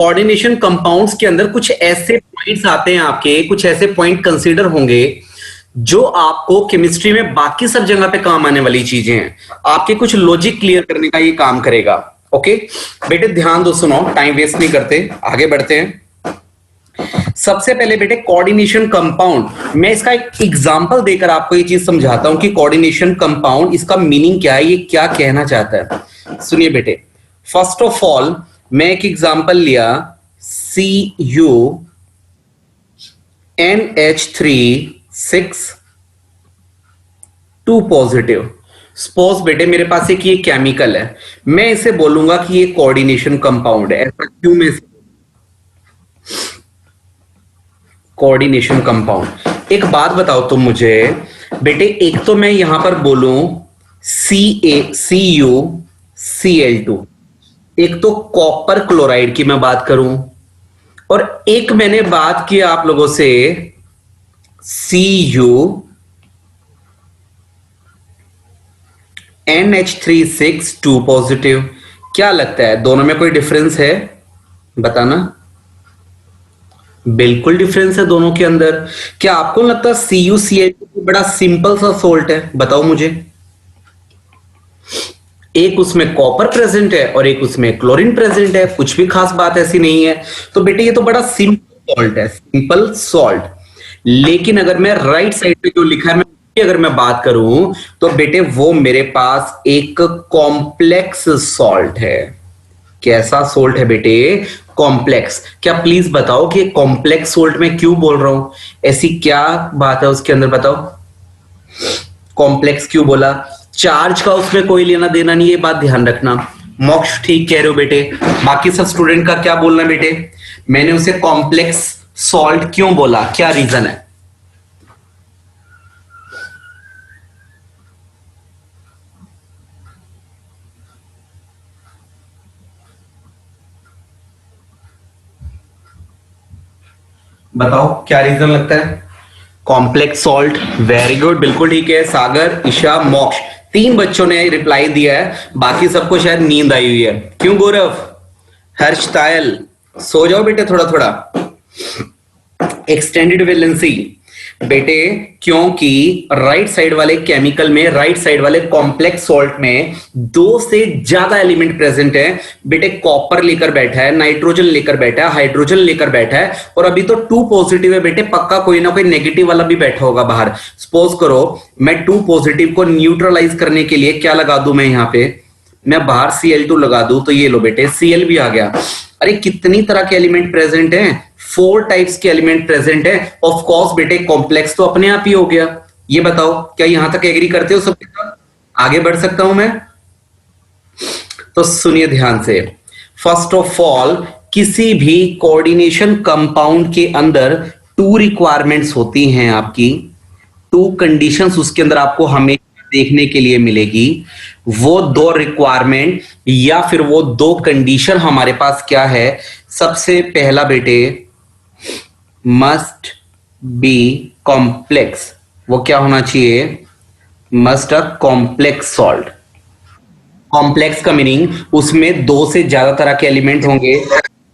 Coordination compounds के अंदर कुछ ऐसे पॉइंट्स आते हैं आपके, कुछ ऐसे पॉइंट कंसीडर होंगे जो आपको केमिस्ट्री में बाकी सब जगह पे काम आने वाली चीजें हैं, आपके कुछ लॉजिक क्लियर करने का ये काम करेगा। ओके बेटे ध्यान दो, सुनो, टाइम वेस्ट नहीं करते, आगे बढ़ते हैं। सबसे पहले बेटे कोऑर्डिनेशन कंपाउंड, मैं इसका एक एग्जांपल देकर आपको ये चीज समझाता हूं कि कोऑर्डिनेशन कंपाउंड इसका मीनिंग क्या है, ये क्या कहना चाहता है। सुनिए बेटे, फर्स्ट ऑफ ऑल मैं एक एग्जांपल लिया, CuNH3 2 पॉजिटिव। सपोज बेटे मेरे पास एक ये केमिकल है, मैं इसे बोलूंगा कि ये कोऑर्डिनेशन कंपाउंड है। ऐसा क्यों? मैं कोऑर्डिनेशन कंपाउंड, एक बात बताओ तुम मुझे बेटे, एक तो मैं यहां पर बोलूं CuCl2, एक तो कॉपर क्लोराइड की मैं बात करूं, और एक मैंने बात की आप लोगों से CuNH3 2 पॉजिटिव। क्या लगता है दोनों में कोई डिफरेंस है? बताना। बिल्कुल डिफरेंस है दोनों के अंदर। क्या आपको लगता है CuCl2 बड़ा सिंपल सा सोल्ट है? बताओ मुझे। एक उसमें कॉपर प्रेजेंट है और एक उसमें क्लोरीन प्रेजेंट है, कुछ भी खास बात ऐसी नहीं है। तो बेटे ये तो बड़ा सिंपल सॉल्ट है, सिंपल सॉल्ट। लेकिन अगर मैं राइट साइड पे जो लिखा है, मैं अगर मैं बात करूं तो बेटे वो मेरे पास एक कॉम्प्लेक्स सॉल्ट है। कैसा सोल्ट है बेटे? कॉम्प्लेक्स। क्या प्लीज बताओ कि कॉम्प्लेक्स सोल्ट में क्यों बोल रहा हूं? ऐसी क्या बात है उसके अंदर, बताओ। कॉम्प्लेक्स क्यों बोला? चार्ज का उसमें कोई लेना देना नहीं, ये बात ध्यान रखना। मोक्ष ठीक कह रहे हो बेटे। बाकी सब स्टूडेंट का क्या बोलना है बेटे? मैंने उसे कॉम्प्लेक्स सॉल्ट क्यों बोला, क्या रीजन है? बताओ क्या रीजन लगता है? कॉम्प्लेक्स सॉल्ट, वेरी गुड, बिल्कुल ठीक है। सागर, ईशा, मोक्ष, 3 बच्चों ने रिप्लाई दिया है, बाकी सबको शायद नींद आई हुई है। क्यों गौरव, हर्ष, तायल, सो जाओ बेटे थोड़ा थोड़ा। एक्सटेंडेड वैलेंसी बेटे, क्योंकि राइट साइड वाले केमिकल में, राइट साइड वाले कॉम्प्लेक्स सॉल्ट में 2 से ज्यादा एलिमेंट प्रेजेंट है बेटे। कॉपर लेकर बैठा है, नाइट्रोजन लेकर बैठा है, हाइड्रोजन लेकर बैठा है, और अभी तो 2 पॉजिटिव है बेटे, पक्का कोई ना कोई नेगेटिव वाला भी बैठा होगा बाहर। सपोज करो मैं 2 पॉजिटिव को न्यूट्रलाइज करने के लिए क्या लगा दूं, मैं यहां पे मैं बाहर Cl2 लगा दूं, तो ये लो बेटे Cl भी आ गया। अरे कितनी तरह के एलिमेंट प्रेजेंट हैं, 4 टाइप्स के एलिमेंट प्रेजेंट है। ऑफ कोर्स बेटे कॉम्प्लेक्स तो अपने आप ही हो गया। ये बताओ क्या यहां तक एग्री करते हो सबके साथ? आगे बढ़ सकता हूं मैं? तो सुनिए ध्यान से। फर्स्ट ऑफ ऑल, किसी भी कोऑर्डिनेशन कंपाउंड के अंदर 2 रिक्वायरमेंट्स होती हैं आपकी, 2 कंडीशंस उसके अंदर आपको हमें देखने के लिए मिलेगी। वो 2 रिक्वायरमेंट या फिर वो 2 कंडीशन हमारे पास क्या है? सबसे पहला बेटे, मस्ट बी कॉम्प्लेक्स। वो क्या होना चाहिए? Must a complex salt. Complex का मीनिंग उसमें 2 से ज्यादा तरह के एलिमेंट होंगे।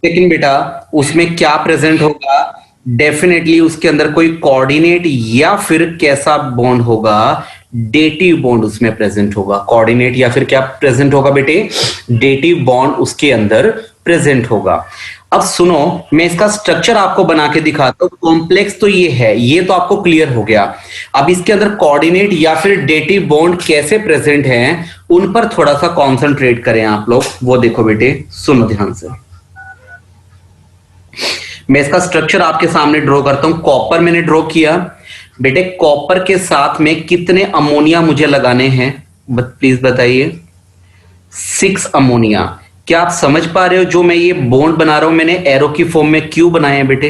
लेकिन बेटा उसमें क्या प्रेजेंट होगा? डेफिनेटली उसके अंदर कोई कोऑर्डिनेट या फिर कैसा बॉन्ड होगा? डेटिव बॉन्ड उसमें प्रेजेंट होगा। कोऑर्डिनेट या फिर क्या प्रेजेंट होगा बेटे? डेटिव बॉन्ड उसके अंदर प्रेजेंट होगा। अब सुनो, मैं इसका स्ट्रक्चर आपको बना के दिखाता हूं। कॉम्प्लेक्स तो ये है, ये तो आपको क्लियर हो गया। अब इसके अंदर कोऑर्डिनेट या फिर डेटिव बॉन्ड कैसे प्रेजेंट हैं, उन पर थोड़ा सा कॉन्सेंट्रेट करें आप लोग। वो देखो बेटे, सुनो ध्यान से। मैं इसका स्ट्रक्चर आपके सामने ड्रॉ करता हूं। कॉपर मैंने ड्रॉ किया बेटे। कॉपर के साथ में कितने अमोनिया मुझे लगाने हैं? प्लीज बताइए। 6 अमोनिया। क्या आप समझ पा रहे हो जो मैं ये बॉन्ड बना रहा हूं, मैंने एरो की फॉर्म में क्यों बनाए हैं बेटे?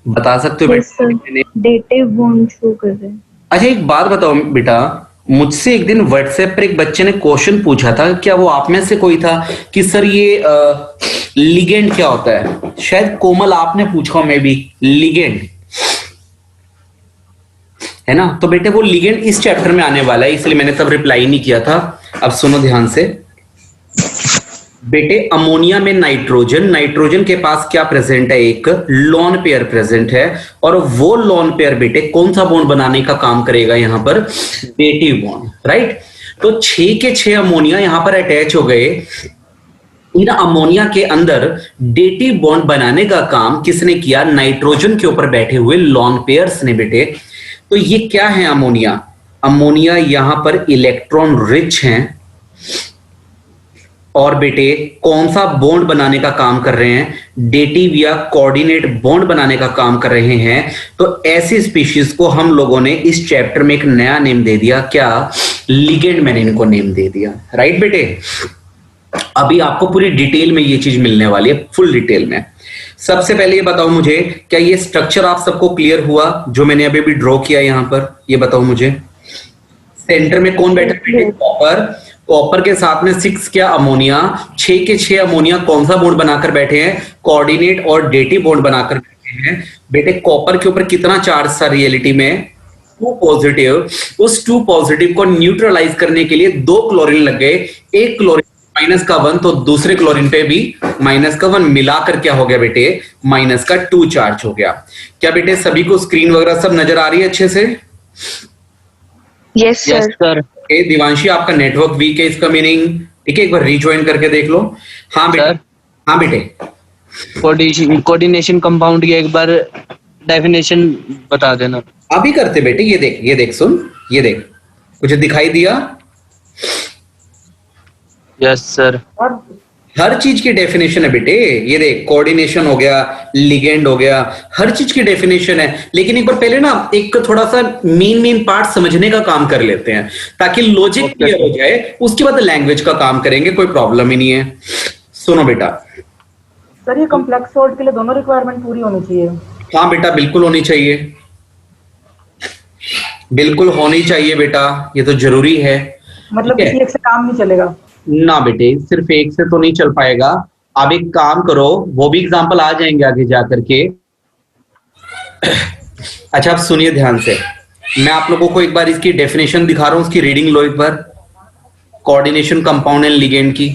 बता सकते हो बेटे? डेटिव बॉन्ड शो कर रहे हैं। अच्छा एक बात बताओ बेटा, मुझसे एक दिन व्हाट्सएप पर एक बच्चे ने क्वेश्चन पूछा था, क्या वो आप में से कोई था, कि सर ये लिगेंड क्या होता है? शायद कोमल आपने पूछा, मे बी लिगेंड है ना? तो बेटे वो लिगेंड इस चैप्टर में आने वाला है, इसलिए मैंने तब रिप्लाई नहीं किया था। अब सुनो ध्यान से। बेटे अमोनिया में नाइट्रोजन, नाइट्रोजन के पास क्या प्रेजेंट है, एक लोन पेयर प्रेजेंट है, और वो लोन पेयर बेटे कौन सा बॉन्ड बनाने का काम करेगा यहां पर, डेटिव बॉन्ड, राइट। तो 6 के 6 अमोनिया यहां पर अटैच हो गए। इन अमोनिया के अंदर डेटिव बॉन्ड बनाने का काम किसने किया, नाइट्रोजन के ऊपर बैठे हुए लोन पेयर्स ने बेटे। तो ये क्या है अमोनिया, अमोनिया यहां पर इलेक्ट्रॉन रिच हैं, और बेटे कौन सा बॉन्ड बनाने का काम कर रहे हैं, डेटिव या कोऑर्डिनेट बॉन्ड बनाने का काम कर रहे हैं। तो ऐसी स्पीशीज को हम लोगों ने इस चैप्टर में एक नया नेम दे दिया, क्या, लिगेंड मैंने इनको नेम दे दिया, राइट बेटे। अभी आपको पूरी डिटेल में ये चीज मिलने वाली है, फुल डिटेल में। सबसे पहले ये बताओ मुझे, क्या ये स्ट्रक्चर आप सबको क्लियर हुआ जो मैंने अभी भी ड्रॉ किया यहां पर, ये बताओ मुझे। सेंटर में कौन बैठा है, कॉपर, कॉपर के साथ में 6 क्या अमोनिया, 6 के 6 अमोनिया कौन सा बॉन्ड बनाकर बैठे हैं, कोऑर्डिनेट और डेटिव बॉन्ड बनाकर बैठे हैं। बेटे कॉपर के ऊपर कितना चार्ज था रियलिटी में, 2 पॉजिटिव। उस 2 पॉजिटिव को न्यूट्रलाइज करने के लिए 2 क्लोरीन लग गए, एक क्लोरीन माइनस का 1, तो दूसरे क्लोरीन पे भी माइनस का 1 मिलाकर क्या हो गया बेटे, माइनस का 2 चार्ज हो गया। क्या बेटे सभी को स्क्रीन वगैरह सब नजर आ रही है अच्छे से? Yes sir. दिवांशी आपका नेटवर्क वीक है, इसका मीनिंग, ठीक है, एक बार रिज्वाइन करके देख लो। हाँ बेटे, हाँ बेटे, कोऑर्डिनेशन कंपाउंड की एक बार डेफिनेशन बता देना। अभी करते बेटे, ये देख, ये देख, सुन, ये देख, कुछ दिखाई दिया? Yes sir. हर चीज की डेफिनेशन है बेटे, ये देख, कोऑर्डिनेशन हो गया, लिगेंड हो गया, हर चीज की डेफिनेशन है। लेकिन एक बार पहले ना एक थोड़ा सा मेन पार्ट समझने का काम कर लेते हैं, ताकि लॉजिक क्लियर हो जाए, उसके बाद लैंग्वेज का काम करेंगे, कोई प्रॉब्लम ही नहीं है। सुनो बेटा, सर ये कॉम्प्लेक्स सॉल्ट के लिए दोनों रिक्वायरमेंट पूरी होनी चाहिए? हाँ बेटा बिल्कुल होनी चाहिए, बिल्कुल होनी चाहिए बेटा, ये तो जरूरी है। मतलब ठीक है? किसी एक से काम नहीं चलेगा? ना बेटे, सिर्फ एक से तो नहीं चल पाएगा। आप एक काम करो, वो भी एग्जांपल आ जाएंगे आगे जाकर के। अच्छा आप सुनिए ध्यान से, मैं आप लोगों को एक बार इसकी डेफिनेशन दिखा रहा हूं, उसकी रीडिंग लो एक बार, कोऑर्डिनेशन कंपाउंड एंड लिगेंड की।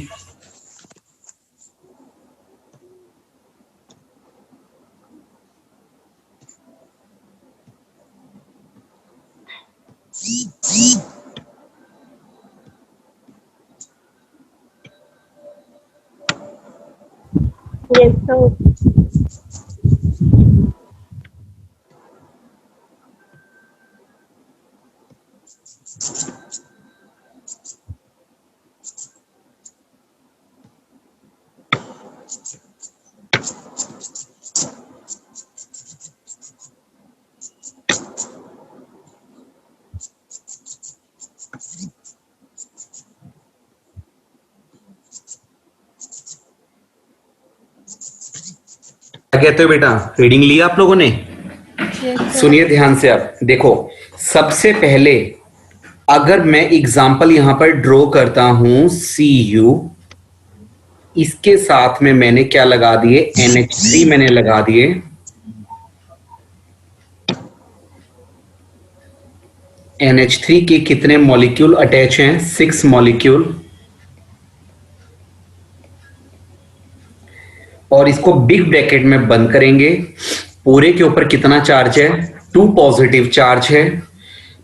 Yes sir. क्या कहते हो बेटा, रीडिंग लिया आप लोगों ने? सुनिए ध्यान से, आप देखो, सबसे पहले अगर मैं एग्जाम्पल यहां पर ड्रॉ करता हूं Cu, इसके साथ में मैंने क्या लगा दिए, NH3 मैंने लगा दिए। NH3 के कितने मॉलिक्यूल अटैच हैं, 6 मॉलिक्यूल। और इसको बिग ब्रैकेट में बंद करेंगे, पूरे के ऊपर कितना चार्ज है, 2 पॉजिटिव चार्ज है।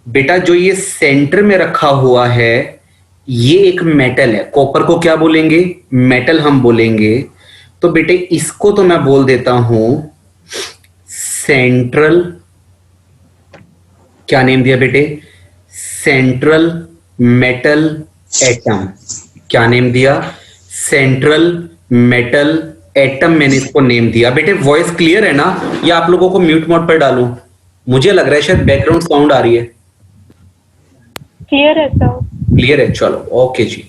बेटा जो ये सेंटर में रखा हुआ है ये एक मेटल है, कॉपर को क्या बोलेंगे, मेटल हम बोलेंगे। तो बेटे इसको तो मैं बोल देता हूं सेंट्रल, क्या नेम दिया बेटे, सेंट्रल मेटल एटम। क्या नेम दिया, सेंट्रल मेटल एटम, मैंने इसको नेम दिया। बेटे वॉइस क्लियर है ना, या आप लोगों को म्यूट मोड पर डालूं? मुझे लग रहा है शायद बैकग्राउंड साउंड आ रही है। क्लियर है सर। क्लियर है, चलो ओके जी,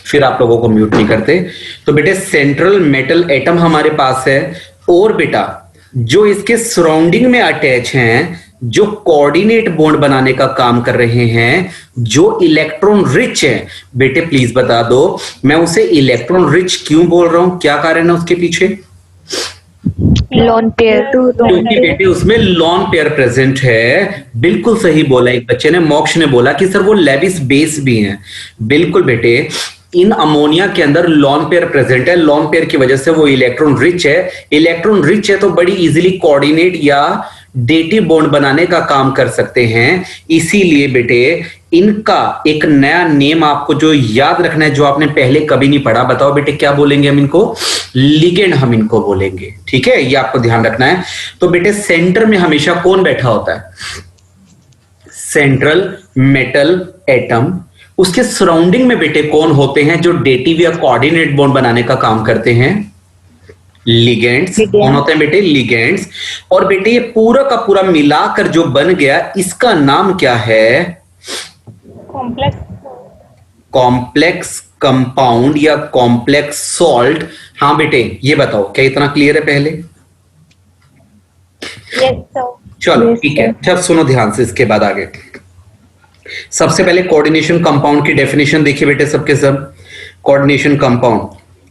फिर आप लोगों को म्यूट नहीं करते। तो बेटे सेंट्रल मेटल एटम हमारे पास है, और बेटा जो इसके सराउंडिंग में अटैच हैं, जो कोऑर्डिनेट बॉन्ड बनाने का काम कर रहे हैं, जो इलेक्ट्रॉन रिच है, बेटे प्लीज बता दो मैं उसे इलेक्ट्रॉन रिच क्यों बोल रहा हूं, क्या कारण है उसके पीछे? Lone pair. क्योंकि बेटे उसमें लॉन पेयर प्रेजेंट है। बिल्कुल सही बोला एक बच्चे ने, मोक्ष ने बोला कि सर वो लेविस बेस भी हैं। बिल्कुल बेटे, इन अमोनिया के अंदर लॉन पेयर प्रेजेंट है, लॉन पेयर की वजह से वो इलेक्ट्रॉन रिच है। इलेक्ट्रॉन रिच है तो बड़ी इजीली कोऑर्डिनेट या डेटिव बॉन्ड बनाने का काम कर सकते हैं। इसीलिए बेटे इनका एक नया नेम आपको जो याद रखना है, जो आपने पहले कभी नहीं पढ़ा। बताओ बेटे क्या बोलेंगे हम इनको? लिगेंड हम इनको बोलेंगे। ठीक है, ये आपको ध्यान रखना है। तो बेटे सेंटर में हमेशा कौन बैठा होता है? Central metal atom. उसके सराउंडिंग में बेटे कौन होते हैं जो डेटिव या कोऑर्डिनेट बॉन्ड बनाने का काम करते हैं? लिगेंड्स। कौन होते हैं बेटे? लिगेंड्स। और बेटे ये पूरा का पूरा मिलाकर जो बन गया, इसका नाम क्या है? कॉम्प्लेक्स कॉम्प्लेक्स कंपाउंड या कॉम्प्लेक्स सॉल्ट। हाँ बेटे ये बताओ, क्या इतना क्लियर है पहले? Yes sir. चलो ठीक है, अच्छा सुनो ध्यान से, इसके बाद आगे। सबसे पहले कोऑर्डिनेशन कंपाउंड की डेफिनेशन देखिए बेटे सबके सब। Coordination compound,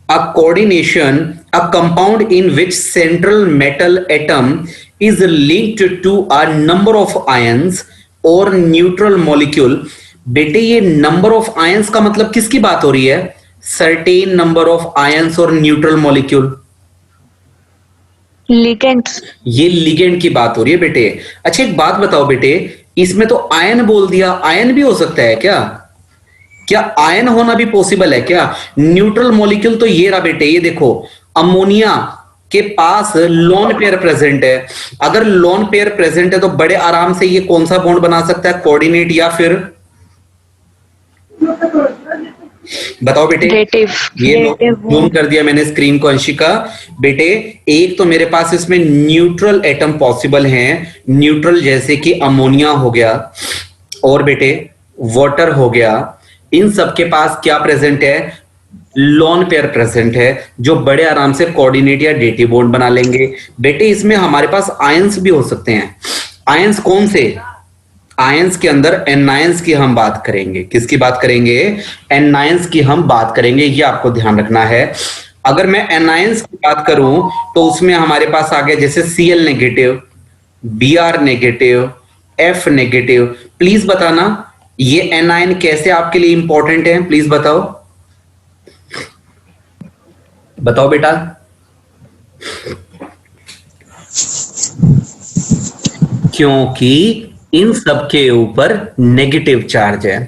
a coordination, a compound in which central metal atom is linked to a number of ions और न्यूट्रल मॉलिक्यूल। बेटे ये नंबर ऑफ आयंस का मतलब किसकी बात हो रही है? सर्टेन नंबर ऑफ आयंस और न्यूट्रल मॉलिक्यूल। लिगेंड्स। ये लिगेंड की बात हो रही है बेटे। अच्छा एक बात बताओ बेटे, इसमें तो आयन बोल दिया, आयन भी हो सकता है क्या? क्या आयन होना भी पॉसिबल है क्या? न्यूट्रल मॉलिक्यूल तो ये रहा बेटे, ये देखो अमोनिया के पास लोन पेयर प्रेजेंट है। अगर लोन पेयर प्रेजेंट है तो बड़े आराम से ये कौन सा बॉन्ड बना सकता है? कोऑर्डिनेट या फिर बताओ बेटे। डेटिव। ये जूम कर दिया मैंने स्क्रीन को अंशिका। बेटे एक तो मेरे पास इसमें न्यूट्रल एटम पॉसिबल हैं, न्यूट्रल जैसे कि अमोनिया हो गया और बेटे वाटर हो गया। इन सब के पास क्या प्रेजेंट है? लोन पेयर प्रेजेंट है, जो बड़े आराम से कोऑर्डिनेट या डेटिव बॉन्ड बना लेंगे। बेटे इसमें हमारे पास आयंस भी हो सकते हैं। आयंस कौन से? आयंस के अंदर एनायंस की हम बात करेंगे। किसकी बात करेंगे? एनायंस की हम बात करेंगे, ये आपको ध्यान रखना है। अगर मैं एनायंस की बात करूं तो उसमें हमारे पास आ गया जैसे Cl negative, Br negative, F negative. Please बताना ये एनायन कैसे आपके लिए इंपॉर्टेंट है, प्लीज बताओ। बताओ बेटा। क्योंकि इन सब के ऊपर नेगेटिव चार्ज है।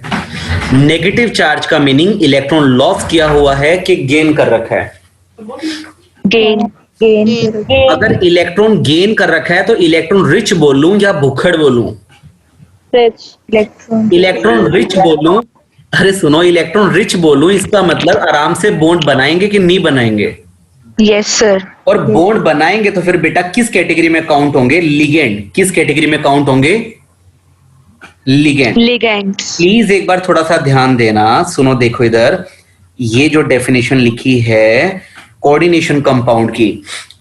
नेगेटिव चार्ज का मीनिंग इलेक्ट्रॉन लॉस किया हुआ है कि गेन कर रखा है? गेन। गेन। अगर इलेक्ट्रॉन गेन कर रखा है तो इलेक्ट्रॉन रिच बोलूं या भुक्खड़ बोलूं? रिच। इलेक्ट्रॉन। इलेक्ट्रॉन रिच बोलूं? अरे सुनो, इलेक्ट्रॉन रिच बोलूं इसका मतलब आराम से बॉन्ड बनाएंगे कि नहीं बनाएंगे? Yes sir. और बॉन्ड बनाएंगे तो फिर बेटा किस कैटेगरी में काउंट होंगे? लिगेंड। किस कैटेगरी में काउंट होंगे? लिगेंड। लिगेंड्स। प्लीज एक बार थोड़ा सा ध्यान देना, सुनो देखो इधर, ये जो डेफिनेशन लिखी है कोऑर्डिनेशन कंपाउंड की,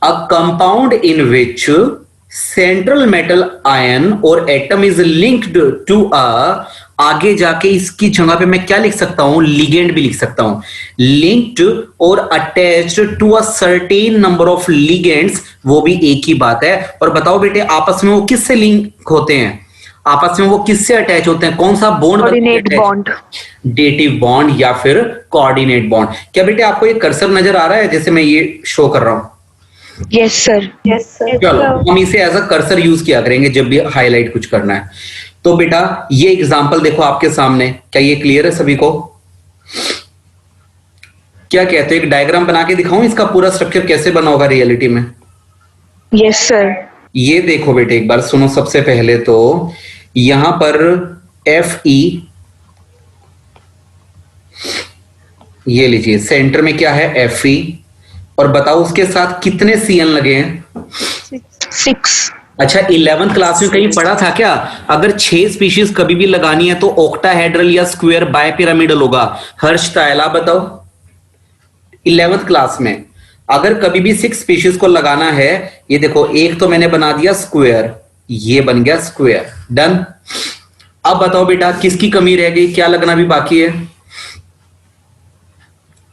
a compound in which central metal ion और atom is linked to a, आगे जाके इसकी जगह पे मैं क्या लिख सकता हूं? लिगेंड भी लिख सकता हूं। लिंक्ड और attached to a certain number of ligands, वो भी एक ही बात है। और बताओ बेटे आपस में वो किससे लिंक होते हैं? आपस में वो किससे अटैच होते हैं? कौन सा bond? Coordinate bond. Dative bond या फिर कोऑर्डिनेट बॉन्ड। क्या बेटे आपको ये कर्सर नजर आ रहा है जैसे मैं ये शो कर रहा हूं? Yes sir. Yes sir. चलो हम इसे एज अ कर्सर यूज किया करेंगे जब भी हाईलाइट कुछ करना है। तो बेटा ये एग्जांपल देखो आपके सामने, क्या ये क्लियर है सभी को? क्या कहते हो, एक डायग्राम बना के दिखाऊं इसका पूरा स्ट्रक्चर कैसे बना होगा रियलिटी में? Yes sir. ये देखो बेटे एक बार सुनो, सबसे पहले तो यहां पर Fe, ये लीजिए सेंटर में क्या है? Fe। और बताओ उसके साथ कितने Cn लगे हैं? 6। अच्छा 11th क्लास में कहीं पढ़ा था क्या? अगर 6 स्पीशीज कभी भी लगानी है तो ऑक्टाहेड्रल या स्क्वायर बायपिरामिडल होगा। हर्ष तायला बताओ। 11th क्लास में अगर कभी भी 6 स्पीशीज को लगाना है, ये देखो एक तो मैंने बना दिया स्क्वायर, ये बन गया स्क्वायर, डन। अब बताओ बेटा किसकी कमी रह गई, क्या लगना भी बाकी है?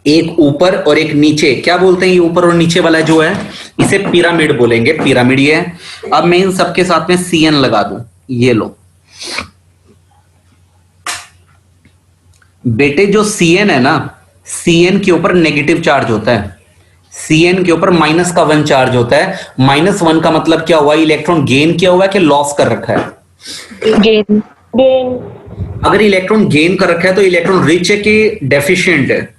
एक ऊपर और एक नीचे। क्या बोलते हैं ये ऊपर और नीचे वाला जो है? इसे पिरामिड बोलेंगे, पिरामिड ये है। अब मैं इन सबके साथ में Cn लगा दूं, ये लो बेटे। जो Cn है ना, Cn के ऊपर नेगेटिव चार्ज होता है, Cn के ऊपर -1 चार्ज होता है। -1 का मतलब क्या हुआ, इलेक्ट्रॉन गेन किया हुआ है कि लॉस कर रखा है? गेन। गेन। अगर इलेक्ट्रॉन गेन कर रखा है तो इलेक्ट्रॉन रिच है कि डेफिशिएंट है?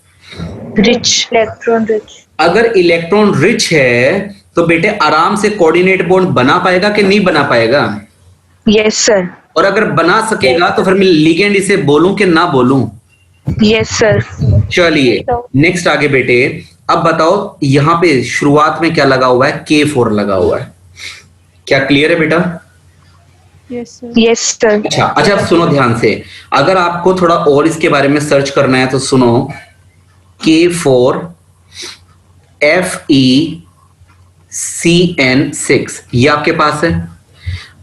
रिच। Electron rich. अगर इलेक्ट्रॉन रिच है तो बेटे आराम से कोऑर्डिनेट बॉन्ड बना पाएगा कि नहीं बना पाएगा? Yes sir. और अगर बना सकेगा तो फिर मैं लिगेंड इसे बोलूं कि ना बोलूं? Yes sir. चलिए नेक्स्ट आगे बेटे, अब बताओ यहां पे शुरुआत में क्या लगा हुआ है? K4 लगा हुआ है। क्या क्लियर है बेटा? Yes sir. अच्छा अब सुनो ध्यान से, अगर आपको थोड़ा और इसके बारे में सर्च करना है तो सुनो, K4 FeCN6 ये आपके पास है।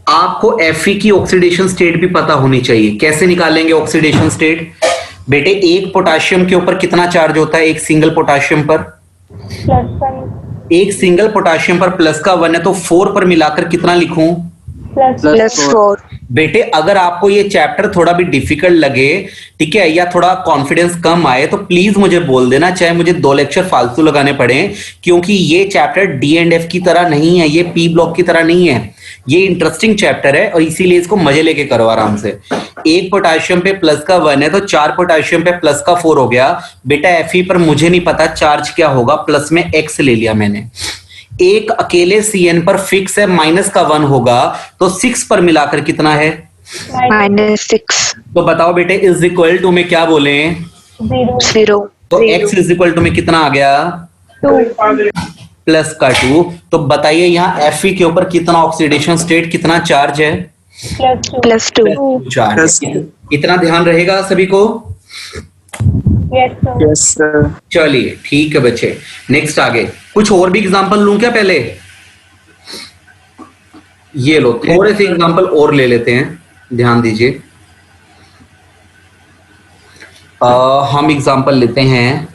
आपको Fe की ऑक्सीडेशन स्टेट भी पता होनी चाहिए। कैसे निकालेंगे ऑक्सीडेशन स्टेट? बेटे एक पोटाशियम के ऊपर कितना चार्ज होता है? एक सिंगल पोटाशियम पर, एक सिंगल पोटाशियम पर +1 है तो 4 पर मिलाकर कितना लिखूं? +4। बेटे अगर आपको ये चैप्टर थोड़ा भी डिफिकल्ट लगे, ठीक है, या थोड़ा कॉन्फिडेंस कम आए तो प्लीज मुझे बोल देना, चाहे मुझे 2 लेक्चर फालतू लगाने पड़े, क्योंकि ये चैप्टर D&F की तरह नहीं है, ये P ब्लॉक की तरह नहीं है। ये इंटरेस्टिंग चैप्टर है और इसीलिए इसको मजे लेके करो आराम से। एक पोटाशियम पे +1 है तो 4 पोटाशियम पे +4 हो गया। बेटा Fe पर मुझे नहीं पता चार्ज क्या होगा, प्लस में X ले लिया मैंने। एक अकेले Cn पर फिक्स है -1 होगा तो 6 पर मिलाकर कितना है? -6। तो बताओ बेटे इज इक्वल टू में क्या बोले? 0। तो x इज इक्वल टू में कितना आ गया? 2 तो बताइए यहाँ Fe के ऊपर कितना ऑक्सीडेशन स्टेट, कितना चार्ज है? +2। चार्ज। इतना ध्यान रहेगा सभी को? Yes sir. चलिए ठीक है बच्चे, नेक्स्ट आगे कुछ और भी एग्जांपल लूं क्या? पहले ये लो थोड़े से एग्जांपल और ले लेते हैं, ध्यान दीजिए। हम एग्जांपल लेते हैं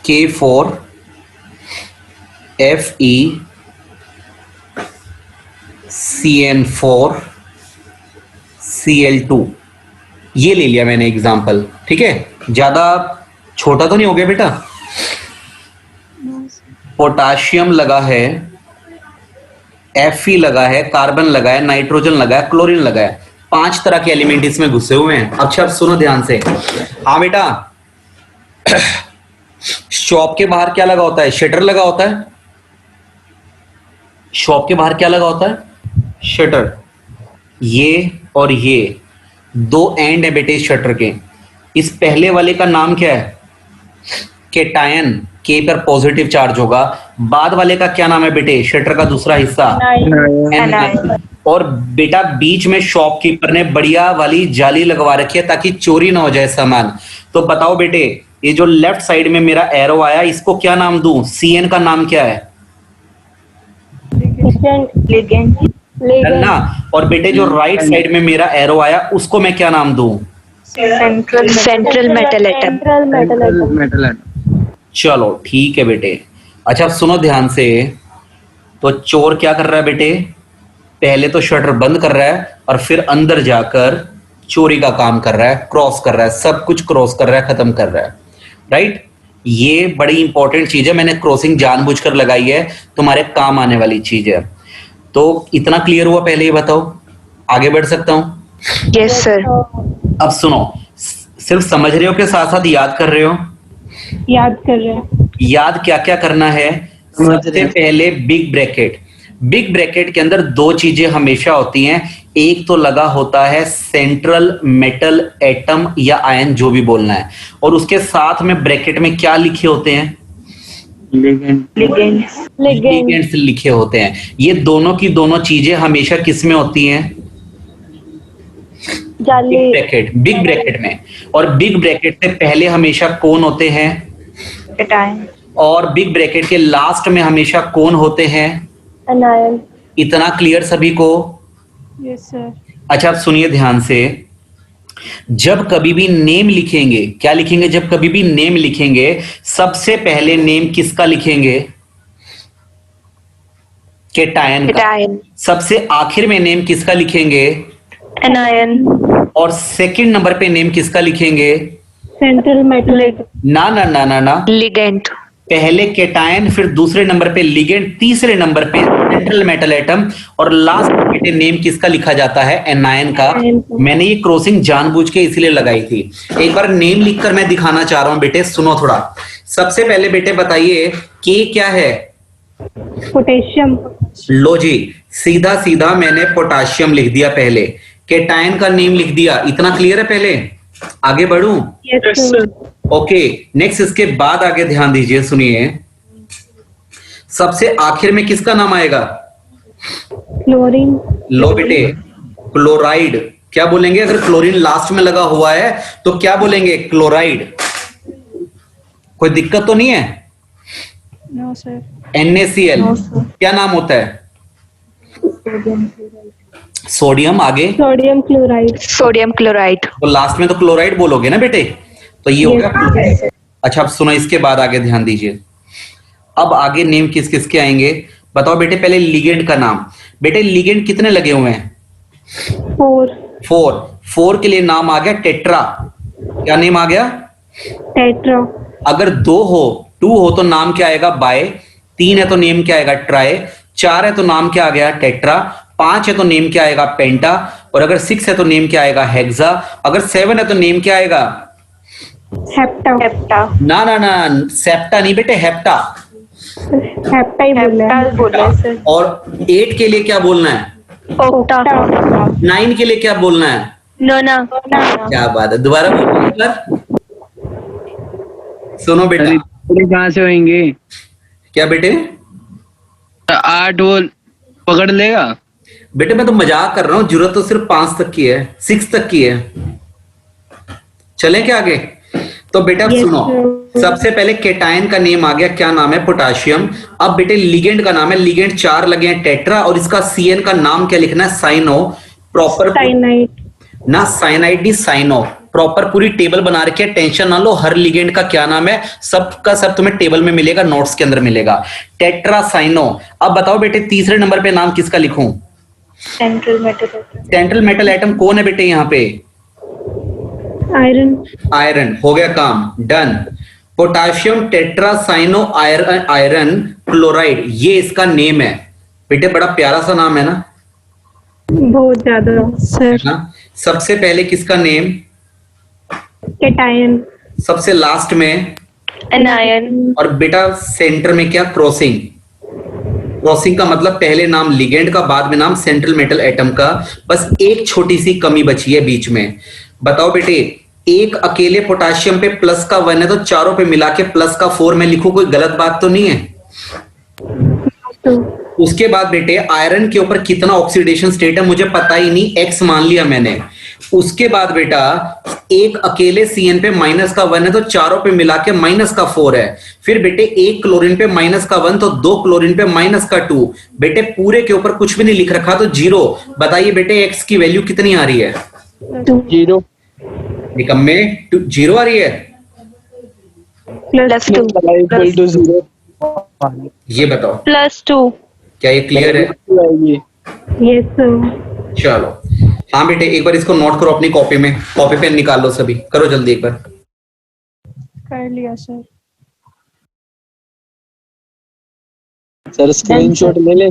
K4 FeCN4 Cl2 ये ले लिया मैंने एग्जांपल, ठीक है। ज्यादा छोटा तो नहीं हो गया बेटा? पोटाशियम लगा है, Fe लगा है, कार्बन लगा है, नाइट्रोजन लगा है, क्लोरीन लगा है, 5 तरह के एलिमेंट इसमें घुसे हुए हैं। अच्छा अब सुनो ध्यान से। हाँ बेटा, शॉप के बाहर क्या लगा होता है? शटर लगा होता है। शॉप के बाहर क्या लगा होता है? शटर। ये और ये 2 एंड है बेटे इस शटर के। इस पहले वाले का नाम क्या है? केटायन, के पर पॉजिटिव चार्ज होगा। बाद वाले का क्या नाम है बेटे? शटर का दूसरा हिस्सा एनायन। और बेटा बीच में शॉपकीपर ने बढ़िया वाली जाली लगवा रखी है ताकि चोरी ना हो जाए सामान। तो बताओ बेटे ये जो लेफ्ट साइड में मेरा एरो आया इसको क्या नाम दूं? Cn का नाम क्या है? ना। और बेटे जो राइट साइड में मेरा एरो आया उसको मैं क्या नाम दूं? Central metal atom. Metal atom. चलो ठीक है बेटे। अच्छा अब सुनो ध्यान से। तो चोर क्या कर रहा है बेटे? पहले तो शटर बंद कर रहा है और फिर अंदर जाकर चोरी का काम कर रहा है, क्रॉस कर रहा है, सब कुछ क्रॉस कर रहा है, खत्म कर रहा है, राइट। ये बड़ी इंपॉर्टेंट चीज है, मैंने क्रॉसिंग जानबूझकर लगाई है, तुम्हारे काम आने वाली चीज है। तो इतना क्लियर हुआ? पहले ये बताओ, आगे बढ़ सकता हूं? Yes sir. अब सुनो, सिर्फ समझ रहे हो के साथ साथ याद कर रहे हो? याद कर रहे हैं। याद क्या क्या करना है? सबसे पहले बिग ब्रैकेट। बिग ब्रैकेट के अंदर 2 चीजें हमेशा होती हैं। एक तो लगा होता है सेंट्रल मेटल एटम या आयन, जो भी बोलना है, और उसके साथ में ब्रैकेट में क्या लिखे होते हैं? लिगेंड्स लिखे होते हैं। ये दोनों की दोनों चीजें हमेशा किस में होती हैं? बिग ब्रैकेट में। और बिग ब्रैकेट से पहले हमेशा कौन होते हैं? एनायन। और बिग ब्रैकेट के लास्ट में हमेशा कौन होते हैं? एनायन। इतना क्लियर सभी को? Yes sir. अच्छा अब सुनिए ध्यान से। जब कभी भी नेम लिखेंगे, क्या लिखेंगे? जब कभी भी नेम लिखेंगे सबसे पहले नेम किसका लिखेंगे? केटायन का। सबसे आखिर में नेम किसका लिखेंगे? एनायन। और सेकंड नंबर पे नेम किसका लिखेंगे? Central metal atom. ना ना ना ना ना, ligand, पहले केटायन, फिर दूसरे नंबर पे लिगेंड, तीसरे नंबर पे सेंट्रल मेटल एटम, और लास्ट बेटे नेम किसका लिखा जाता है? एनायन का। मैंने ये क्रॉसिंग जानबूझ के इसलिए लगाई थी। एक बार नेम लिखकर मैं दिखाना चाह रहा हूं बेटे, सुनो थोड़ा। सबसे पहले बेटे बताइए के क्या है? पोटेशियम। लो जी, सीधा सीधा मैंने पोटाशियम लिख दिया पहले, केटायन का नेम लिख दिया। इतना क्लियर है? पहले आगे बढ़ूं? Yes sir. ओके, नेक्स्ट इसके बाद आगे ध्यान दीजिए, सुनिए। सबसे आखिर में किसका नाम आएगा? क्लोरीन। लो बेटे, क्लोराइड। क्या बोलेंगे अगर क्लोरीन लास्ट में लगा हुआ है तो क्या बोलेंगे? क्लोराइड। कोई दिक्कत तो नहीं है? no sir, NaCl No, sir. क्या नाम होता है? सोडियम। आगे सोडियम क्लोराइड। sodium chloride, तो लास्ट में तो क्लोराइड बोलोगे ना बेटे, तो ये हो गया। अच्छा, अब सुनो, इसके बाद आगे ध्यान दीजिए। अब आगे नेम किस किस के आएंगे बताओ बेटे। पहले लिगेंड का नाम। बेटे लिगेंड कितने लगे हुए हैं? 4। 4 के लिए नाम आ गया टेट्रा। क्या नेम आ गया? टेट्रा। अगर 2 हो तो नाम क्या आएगा? बाय। 3 है तो नेम क्या आएगा? ट्राई। 4 है तो नाम क्या आ गया? टेट्रा। 5 है तो नेम क्या आएगा? पेंटा। और अगर 6 है तो नेम क्या आएगा? हेक्सा। अगर 7 है तो नेम क्या आएगा? हेप्टा। hepta, ना ना ना, सेप्टा नहीं बेटे, हेप्टा। हेप्टा ही बोला है। hepta बोला है सर, और 8 के लिए क्या बोलना है? octa, 9 के लिए क्या बोलना है? nona, क्या बात है, दोबारा बोलो एक बार। सुनो बेटा। अरे पूरे कहाँ से होंगे? क्या बेटे? 8 वो पकड़ लेगा? बेटे मैं तो मजाक कर रहा हूं, जरूरत तो सिर्फ 5 तक की है, 6 तक की है। चलें क्या आगे? तो बेटा Yes, सुनो, sir. सबसे पहले केटायन का नेम आ गया, क्या नाम है? पोटाशियम। अब बेटे लिगेंड का नाम है, लिगेंड 4 लगे हैं, टेट्रा। और इसका सीएन का नाम क्या लिखना है? साइनो। Proper cyanide. ना, साइनाइड नहीं, साइनो। प्रॉपर पूरी टेबल बना रखी है, टेंशन ना लो। हर लिगेंड का क्या नाम है सबका सब तुम्हें टेबल में मिलेगा, नोट्स के अंदर मिलेगा। Tetra cyano. अब बताओ बेटे तीसरे नंबर पे नाम किसका लिखूं? central metal atom, central metal atom कौन है बेटे यहाँ पे? आयरन। आयरन। हो गया काम, done. Potassium tetracyano iron chloride, ये इसका नेम है बेटे। बड़ा प्यारा सा नाम है ना? बहुत ज्यादा। sir, हाँ? सबसे पहले किसका नेम? केटायन। सबसे लास्ट में? anion, और बेटा सेंटर में क्या? क्रॉसिंग। क्रॉसिंग का मतलब पहले नाम लिगेंड का, बाद में नाम सेंट्रल मेटल एटम का। बस एक छोटी सी कमी बची है बीच में। बताओ बेटे, एक अकेले पोटाशियम पे प्लस का 1 है तो चारों पे मिला के प्लस का 4 मैं लिखूं, कोई गलत बात तो नहीं है? तो उसके बाद बेटे आयरन के ऊपर कितना ऑक्सीडेशन स्टेट है मुझे पता ही नहीं, एक्स मान लिया मैंने। उसके बाद बेटा एक अकेले सीएन पे माइनस का 1 है तो चारों पे मिला के माइनस का 4 है। फिर बेटे एक क्लोरीन पे माइनस का 1 तो 2 क्लोरीन पे माइनस का 2। बेटे पूरे के ऊपर कुछ भी नहीं लिख रखा तो 0। बताइए बेटे एक्स की वैल्यू कितनी आ रही है? 0 निकम्मे 0 आ रही है। plus 2, इक्वल टू 0 ये बताओ plus 2, क्या ये क्लियर है? आएगी। Yes sir. चलो हाँ बेटे, एक बार इसको नोट करो अपनी कॉपी में, कॉपी पेन निकाल लो सभी, करो जल्दी एक बार। कर लिया सर, सर स्क्रीनशॉट ले ले।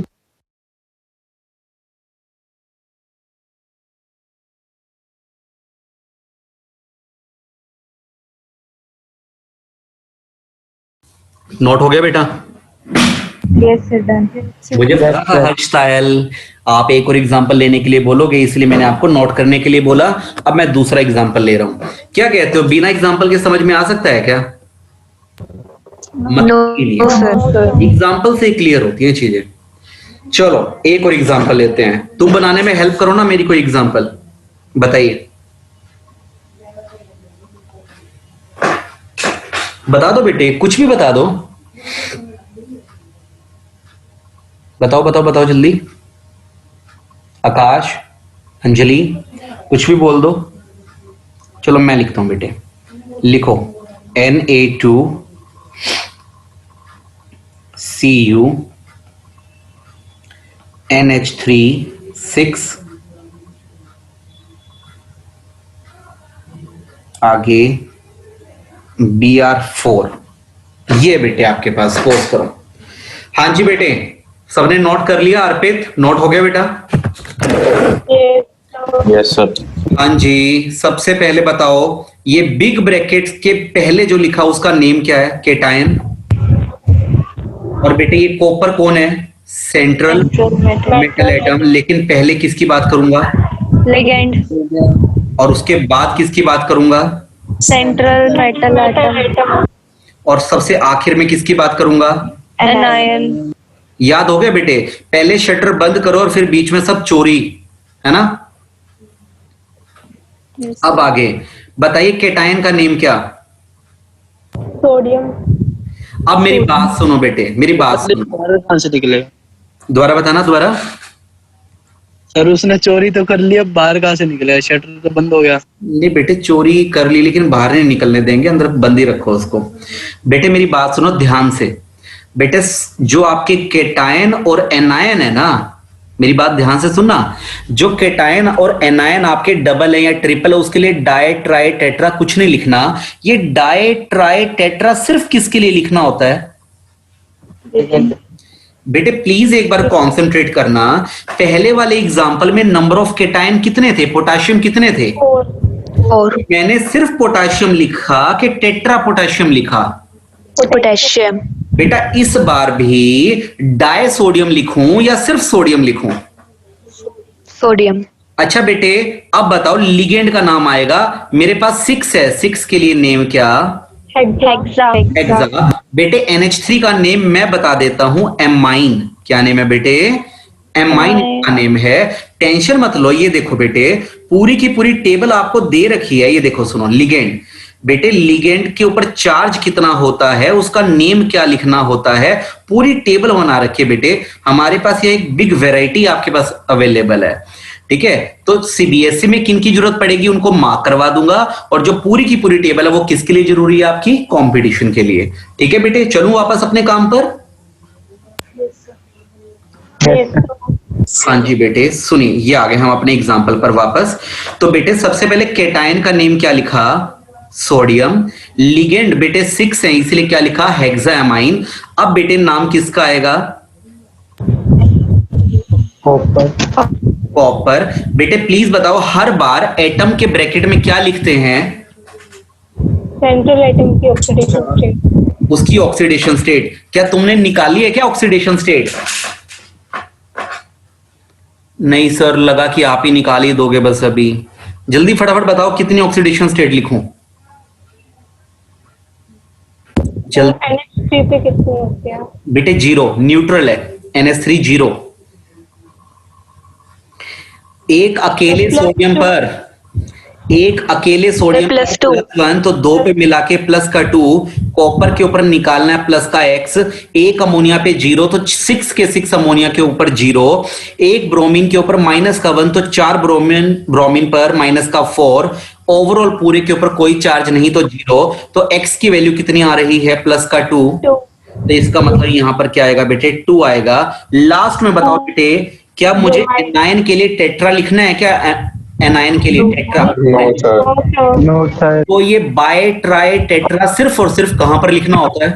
नोट हो गया बेटा? yes sir, done, मुझे पता था हर्ष सायल आप एक और एग्जांपल लेने के लिए बोलोगे, इसलिए मैंने आपको नोट करने के लिए बोला। अब मैं दूसरा एग्जांपल ले रहा हूं। क्या कहते हो, बिना एग्जांपल के समझ में आ सकता है क्या? no sir, एग्जांपल से क्लियर होती हैं चीजें। चलो एक और एग्जांपल लेते हैं, तुम बनाने में हेल्प करो ना मेरी, कोई एग्जांपल बताइए। बता दो बेटे, कुछ भी बता दो। बताओ बताओ बताओ जल्दी। आकाश, अंजलि, कुछ भी बोल दो। चलो मैं लिखता हूं बेटे, लिखो Na2 Cu NH3 6 आगे Br4 ये बेटे आपके पास, पोज करो। हाँ जी बेटे, सबने नोट कर लिया? अर्पित नोट हो गया बेटा? Yes sir. हाँ जी, सबसे पहले बताओ ये बिग ब्रैकेट्स के पहले जो लिखा उसका नेम क्या है? केटायन। और बेटे ये कॉपर कौन है? Central metal atom. लेकिन पहले किसकी बात करूंगा? लिगेंड। और उसके बाद किसकी बात करूंगा? Central metal atom. और सबसे आखिर में किसकी बात करूंगा? एनायन। याद हो गया बेटे? पहले शटर बंद करो और फिर बीच में सब चोरी, है ना? अब आगे बताइए केटायन का नेम क्या? सोडियम। अब मेरी बात सुनो बेटे, मेरी बात सुनो। कहाँ से निकले? दोबारा बताना, दोबारा। सर उसने चोरी तो कर लिया, बाहर कहाँ से निकले? शटर तो बंद हो गया। नहीं बेटे, चोरी कर ली लेकिन बाहर नहीं निकलने देंगे, अंदर बंदी रखो उसको। बेटे मेरी बात सुनो ध्यान से। बेटे जो आपके केटायन और एनायन है ना, मेरी बात ध्यान से सुनना। जो केटायन और एनायन आपके डबल है या ट्रिपल है, उसके लिए डाई ट्राई टेट्रा कुछ नहीं लिखना। ये डाई ट्राई टेट्रा सिर्फ किसके लिए लिखना होता है? बेटे प्लीज एक बार कॉन्सेंट्रेट करना। पहले वाले एग्जांपल में नंबर ऑफ केटायन कितने थे? पोटाशियम कितने थे? और मैंने सिर्फ पोटाशियम लिखा कि टेट्रा पोटाशियम लिखा? पोटेशियम। बेटा इस बार भी डाई सोडियम लिखूं या सिर्फ सोडियम लिखूं? सोडियम। अच्छा बेटे अब बताओ लिगेंड का नाम आएगा। मेरे पास 6 है, 6 के लिए नेम क्या? हेक्सा। हेक्सा। बेटे NH3 का नेम मैं बता देता हूं, एमाइन। क्या नेम है बेटे? एमाइन का नेम है। टेंशन मत लो, ये देखो बेटे पूरी की पूरी टेबल आपको दे रखी है। ये देखो सुनो, लिगेंड। बेटे लिगेंड के ऊपर चार्ज कितना होता है, उसका नेम क्या लिखना होता है, पूरी टेबल बना रखी है बेटे। हमारे पास ये एक बिग वैरायटी आपके पास अवेलेबल है, ठीक है? तो CBSE में किन की जरूरत पड़ेगी उनको मार्क करवा दूंगा, और जो पूरी की पूरी टेबल है वो किसके लिए जरूरी है? आपकी कंपटीशन के लिए। ठीक है बेटे, चलूं वापस अपने काम पर? हाँ जी बेटे सुनिए, ये आ गए हम अपने एग्जाम्पल पर वापस। तो बेटे सबसे पहले केटायन का नेम क्या लिखा? सोडियम। लिगेंड बेटे 6 है इसलिए क्या लिखा? हेक्सामाइन। अब बेटे नाम किसका आएगा? कॉपर। बेटे प्लीज बताओ हर बार एटम के ब्रैकेट में क्या लिखते हैं? सेंट्रल एटम की ऑक्सीडेशन स्टेट। उसकी ऑक्सीडेशन स्टेट। क्या तुमने निकाली है क्या ऑक्सीडेशन स्टेट? नहीं सर, लगा कि आप ही निकाल ही दोगे बस अभी। जल्दी फटाफट बताओ कितनी ऑक्सीडेशन स्टेट लिखूं? NH3 पे कितनी होती है? बेटे 0, न्यूट्रल है। NH3 0। एक अकेले सोडियम पर, एक अकेले सोडियम +2 +1, तो 2 पे मिला के प्लस का 2। कॉपर के ऊपर निकालना है प्लस का x। एक अमोनिया पे 0 तो 6 के 6 अमोनिया के ऊपर 0। एक ब्रोमीन के ऊपर माइनस का 1 तो 4 ब्रोमीन पर माइनस का 4। ओवरऑल पूरे के ऊपर कोई चार्ज नहीं तो 0। तो x की वैल्यू कितनी आ रही है? प्लस का 2। तो इसका मतलब यहां पर क्या आएगा बेटे? 2 आएगा। लास्ट में बताओ बेटे क्या मुझे एनायन के लिए टेट्रा लिखना है क्या? एनायन के लिए टेट्रा? No sir. तो ये बाय ट्राई टेट्रा सिर्फ और सिर्फ कहां पर लिखना होता है?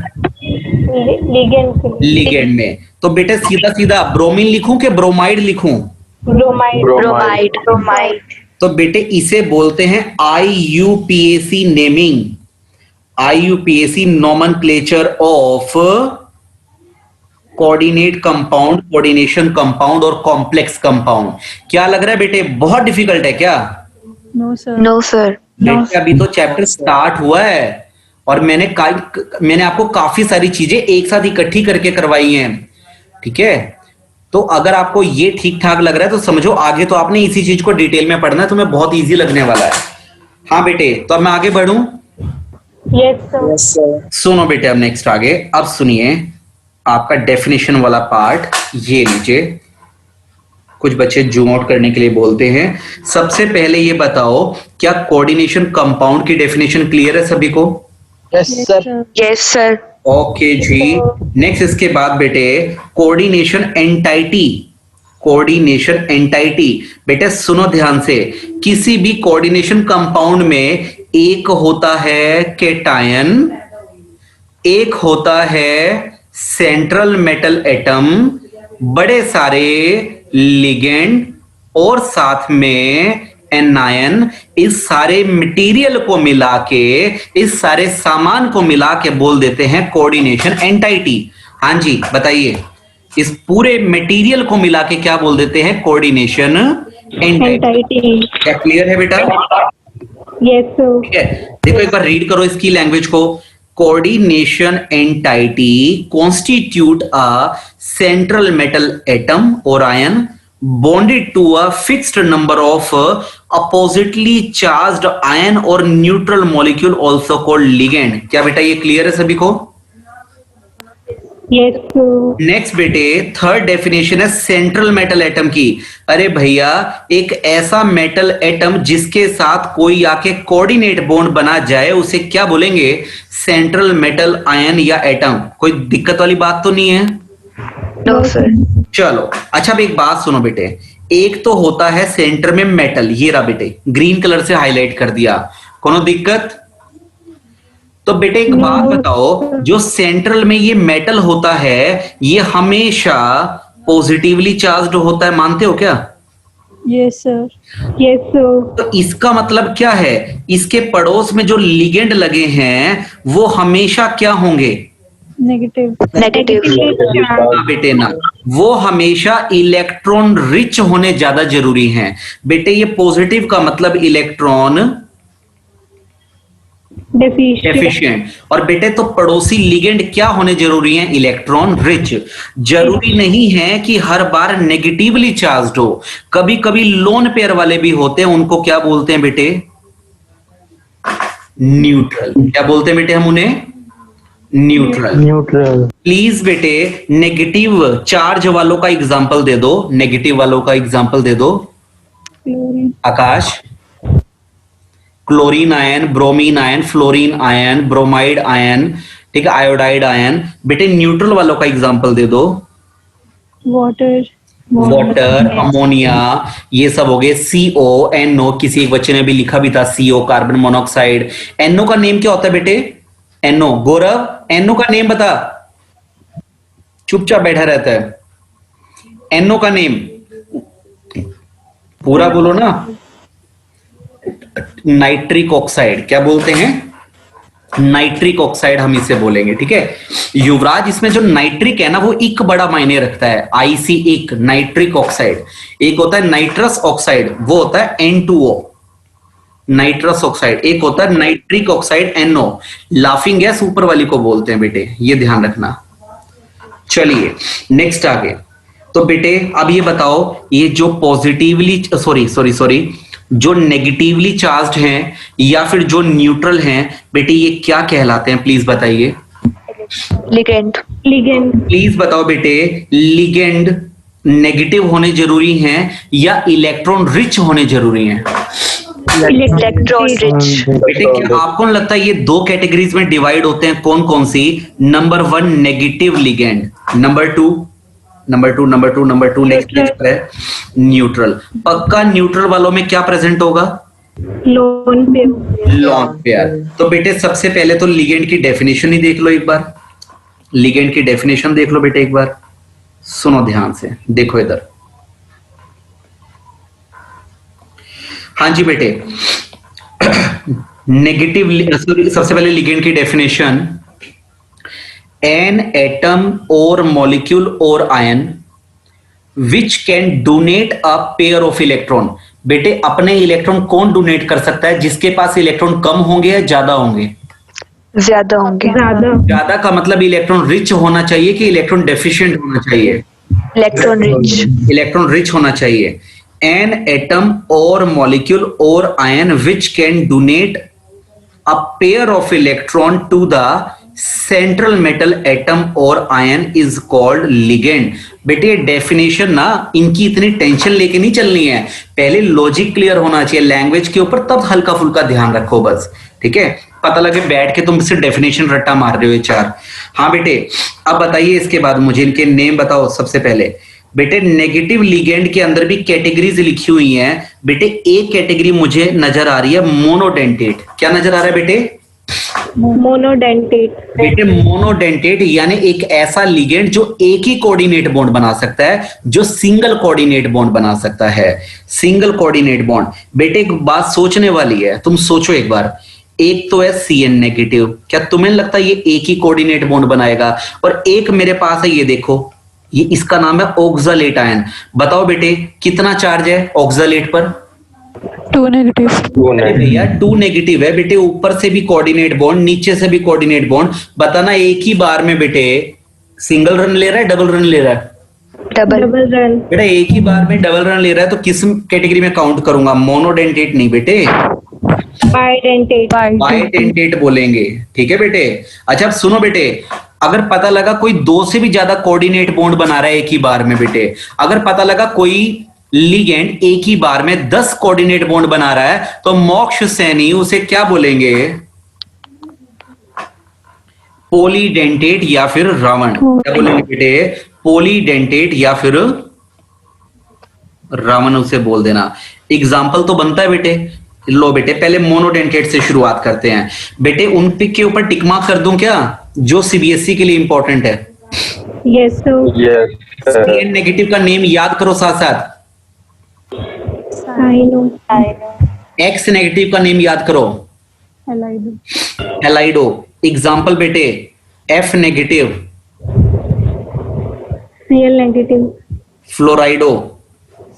लिगेंड में। तो बेटे सीधा सीधा ब्रोमीन लिखूं कि ब्रोमाइड लिखूं? ब्रोमाइड। तो बेटे इसे बोलते हैं IUPAC naming. IUPAC nomenclature of coordinate compound, coordination compound और कॉम्प्लेक्स कंपाउंड। क्या लग रहा है बेटे बहुत डिफिकल्ट है क्या? No sir. बेटे अभी तो चैप्टर स्टार्ट हुआ है और मैंने आपको काफी सारी चीजें एक साथ इकट्ठी करके करवाई हैं, ठीक है? तो अगर आपको ये ठीक ठाक लग रहा है तो समझो आगे तो आपने इसी चीज को डिटेल में पढ़ना है, तुम्हें बहुत इजी लगने वाला है। हाँ बेटे, तो अब मैं आगे बढ़ूं? Yes sir. सुनो बेटे अब नेक्स्ट आगे। अब सुनिए आपका डेफिनेशन वाला पार्ट, ये लीजिए। कुछ बच्चे जूम आउट करने के लिए बोलते हैं। सबसे पहले ये बताओ क्या कोऑर्डिनेशन कंपाउंड की डेफिनेशन क्लियर है सभी को? Yes sir. Yes sir. Okay जी। नेक्स्ट इसके बाद बेटे कोऑर्डिनेशन एंटाइटी। कोऑर्डिनेशन एंटाइटी बेटे सुनो ध्यान से, किसी भी कोऑर्डिनेशन कंपाउंड में एक होता है केटायन, एक होता है सेंट्रल मेटल एटम, बड़े सारे लिगेंड और साथ में एनायन। इस सारे मटेरियल को मिला के, इस सारे सामान को मिला के बोल देते हैं कोऑर्डिनेशन एंटाइटी। हाँ जी बताइए, इस पूरे मटेरियल को मिला के क्या बोल देते हैं? Coordination entity. क्या क्लियर है बेटा? Yes sir. ठीक है, देखो एक बार रीड करो इसकी लैंग्वेज को। Coordination entity constitute a central metal atom और ion bonded to a fixed number of oppositely charged ion or neutral molecule also called ligand। क्या बेटा ये क्लियर है सभी को? Yes sir. नेक्स्ट बेटे, थर्ड डेफिनेशन है सेंट्रल मेटल एटम की। अरे भैया, एक ऐसा मेटल एटम जिसके साथ कोई आके कोऑर्डिनेट बॉन्ड बना जाए उसे क्या बोलेंगे? सेंट्रल मेटल आयन या एटम। कोई दिक्कत वाली बात तो नहीं है? No sir. चलो अच्छा, अब एक बात सुनो बेटे, एक तो होता है सेंटर में मेटल, ये रहा बेटे, ग्रीन कलर से हाईलाइट कर दिया, कोनो दिक्कत? तो बेटे एक बात बताओ, जो सेंट्रल में ये मेटल होता है ये हमेशा पॉजिटिवली चार्ज्ड होता है, मानते हो क्या? Yes sir. Yes sir. तो इसका मतलब क्या है? इसके पड़ोस में जो लिगेंड लगे हैं वो हमेशा क्या होंगे? नेगेटिव। नेगेटिव। ना बेटे ना, वो हमेशा इलेक्ट्रॉन रिच होने ज्यादा जरूरी हैं। बेटे ये पॉजिटिव का मतलब इलेक्ट्रॉन डेफिशिएंट, और बेटे तो पड़ोसी लिगेंड क्या होने जरूरी हैं? Electron rich. जरूरी नहीं है कि हर बार नेगेटिवली चार्ज्ड हो, कभी कभी लोन पेयर वाले भी होते हैं, उनको क्या बोलते हैं बेटे? न्यूट्रल। क्या बोलते हैं बेटे हम उन्हें? न्यूट्रल। न्यूट्रल। प्लीज बेटे नेगेटिव चार्ज वालों का एग्जांपल दे दो, नेगेटिव वालों का एग्जांपल दे दो। Akash, chlorine ion, bromine ion, fluorine ion, bromide ion, ठीक है, आयोडाइड आयन। बेटे न्यूट्रल वालों का एग्जांपल दे दो। वाटर। वाटर, अमोनिया, ये सब हो गए। CO, NO, किसी एक बच्चे ने भी लिखा भी था CO, कार्बन मोनोऑक्साइड। NO का नेम क्या होता है बेटे? NO। गौरव, NO का नेम बता, चुपचाप बैठा रहता है। NO का नेम पूरा बोलो ना। Nitric oxide. क्या बोलते हैं? नाइट्रिक ऑक्साइड हम इसे बोलेंगे, ठीक है। युवराज, इसमें जो नाइट्रिक है ना वो एक बड़ा मायने रखता है। IC एक नाइट्रिक ऑक्साइड। एक होता है नाइट्रस ऑक्साइड, वो होता है N2O, नाइट्रस ऑक्साइड। एक होता है nitric oxide NO। Laughing gas ऊपर वाली को बोलते हैं बेटे, ये ध्यान रखना। चलिए नेक्स्ट आगे। तो बेटे अब ये बताओ, ये जो पॉजिटिवली सॉरी जो नेगेटिवली चार्ज्ड हैं या फिर जो न्यूट्रल हैं बेटे, ये क्या कहलाते हैं? प्लीज बताइए। लिगेंड। लिगेंड। प्लीज बताओ बेटे, लिगेंड नेगेटिव होने जरूरी हैं या इलेक्ट्रॉन रिच होने जरूरी हैं? Electron rich. बेटे क्या आपको नहीं लगता ये दो कैटेगरीज में डिवाइड होते हैं? कौन कौन सी? Number 1 negative ligand, number two next है न्यूट्रल। पक्का न्यूट्रल वालों में क्या प्रेजेंट होगा? Lone pair. Lone pair. तो बेटे सबसे पहले तो लिगेंड की डेफिनेशन ही देख लो एक बार। लिगेंड की डेफिनेशन देख लो बेटे एक बार, सुनो ध्यान से, देखो इधर। हाँ जी बेटे, नेगेटिव, सबसे पहले लिगेंड की डेफिनेशन, एन एटम और मॉलिक्यूल और ion which can donate a pair of electron. बेटे अपने इलेक्ट्रॉन कौन डोनेट कर सकता है? जिसके पास इलेक्ट्रॉन कम होंगे या ज्यादा होंगे? ज्यादा होंगे। ज्यादा का मतलब इलेक्ट्रॉन रिच होना चाहिए कि इलेक्ट्रॉन डेफिशिएंट होना चाहिए? Electron rich. इलेक्ट्रॉन रिच होना चाहिए। एन एटम और मॉलिक्यूल और ion which can donate a pair of electron to the central metal atom और आयन इज कॉल्ड लिगेंड। बेटे डेफिनेशन ना इनकी इतनी टेंशन लेके नहीं चलनी है, पहले लॉजिक क्लियर होना चाहिए लैंग्वेज के ऊपर, तब हल्का फुल्का ध्यान रखो बस, ठीक है। पता लगे बैठ के तुम सिर्फ डेफिनेशन रट्टा मार रहे हो चार। हाँ बेटे अब बताइए इसके बाद मुझे इनके नेम बताओ। सबसे पहले बेटे नेगेटिव लिगेंड के अंदर भी कैटेगरीज लिखी हुई हैं। बेटे एक कैटेगरी मुझे नजर आ रही है मोनोडेंटेट। क्या नजर आ रहा है बेटे? मोनोडेंटेट। बेटे मोनोडेंटेट यानी एक ऐसा लिगेंड जो एक ही कोऑर्डिनेट बॉन्ड बना सकता है, जो सिंगल कोऑर्डिनेट बॉन्ड बना सकता है। Single coordinate bond. बेटे एक बात सोचने वाली है, तुम सोचो एक बार। एक तो है CN नेगेटिव, क्या तुम्हें लगता है ये एक ही कोऑर्डिनेट बॉन्ड बनाएगा? और एक मेरे पास है, ये देखो, ये इसका नाम है ऑक्सालेट आयन। बताओ बेटे कितना चार्ज है ऑक्सालेट पर? 2 नेगेटिव। अरे भैया 2 नेगेटिव है बेटे, ऊपर से भी कोऑर्डिनेट बॉन्ड, नीचे से भी कोऑर्डिनेट बॉन्ड। बताना एक ही बार में बेटे सिंगल रन ले रहा है, डबल रन ले रहा है? डबल। Double run. बेटा एक ही बार में डबल रन ले रहा है, तो किस कैटेगरी में काउंट करूंगा? मोनोडेंटेट नहीं बेटे, बाइडेंटेट। बाइडेंटेट बोलेंगे। ठीक है बेटे। अच्छा अब सुनो बेटे, अगर पता लगा कोई 2 से भी ज्यादा कोऑर्डिनेट बॉन्ड बना रहा है एक ही बार में बेटे, अगर पता लगा कोई लिगेंड एक ही बार में 10 कोऑर्डिनेट बॉन्ड बना रहा है, तो मोक्ष सैनी उसे क्या बोलेंगे? पॉलीडेंटेट या फिर रावण। क्या बोलेंगे बेटे? पॉलीडेंटेट या फिर रावण उसे बोल देना। एग्जाम्पल तो बनता है बेटे। लो बेटे पहले मोनोडेंटेट से शुरुआत करते हैं। बेटे उन पिक के ऊपर टिक मार्क कर दूं क्या, जो CBSE के लिए इंपॉर्टेंट है? Yes sir. Yes, sir. CN negative का नेम याद करो साथ साथ। साइनो। X नेगेटिव का नेम याद करो, हेलाइडो। हेलाइडो। एग्जाम्पल बेटे F negative, Cl negative. Fluorido.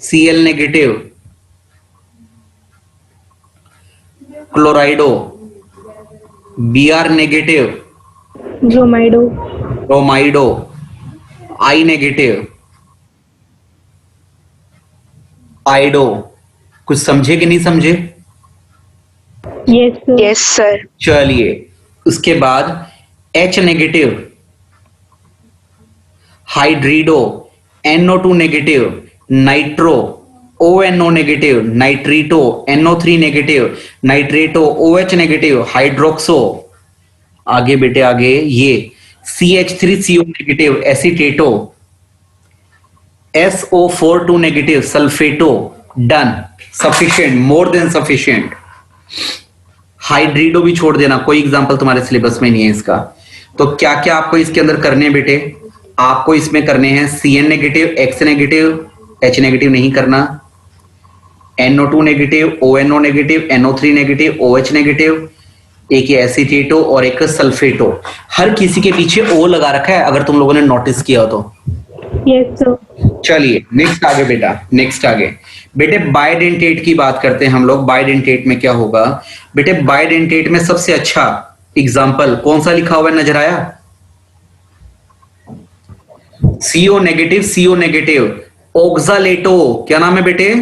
Cl negative, chlorido. Br negative, bromido. Bromido. I negative, iodo. कुछ समझे कि नहीं समझे? Yes sir. Yes sir. चलिए उसके बाद H negative, hydrido. NO2 negative, nitro. ONO negative, nitrito. NO3 negative, nitrato. OH negative, hydroxo. आगे बेटे आगे ये CH3CO negative, acetato. SO42 negative, sulphato. Done, sufficient, more than sufficient. Hydrido भी छोड़ देना, कोई एग्जांपल तुम्हारे सिलेबस में नहीं है इसका। तो क्या क्या आपको इसके अंदर करने हैं बेटे? आपको इसमें करने हैं CN negative, X negative, H negative नहीं करना, NO2 negative, ONO negative, NO3 negative, OH negative, एक ये एसीटेटो और एक सल्फेटो। हर किसी के पीछे O लगा रखा है, अगर तुम लोगों ने नोटिस किया हो तो। Yes sir. चलिए नेक्स्ट आगे बेटा, नेक्स्ट आगे बेटे बाइडेंटेट की बात करते हैं हम लोग। बाइडेंटेट में क्या होगा बेटे? बाइडेंटेट में सबसे अच्छा एग्जाम्पल कौन सा लिखा हुआ है, नजर आया? CO negative, CO negative. Oxalato, क्या नाम है बेटे?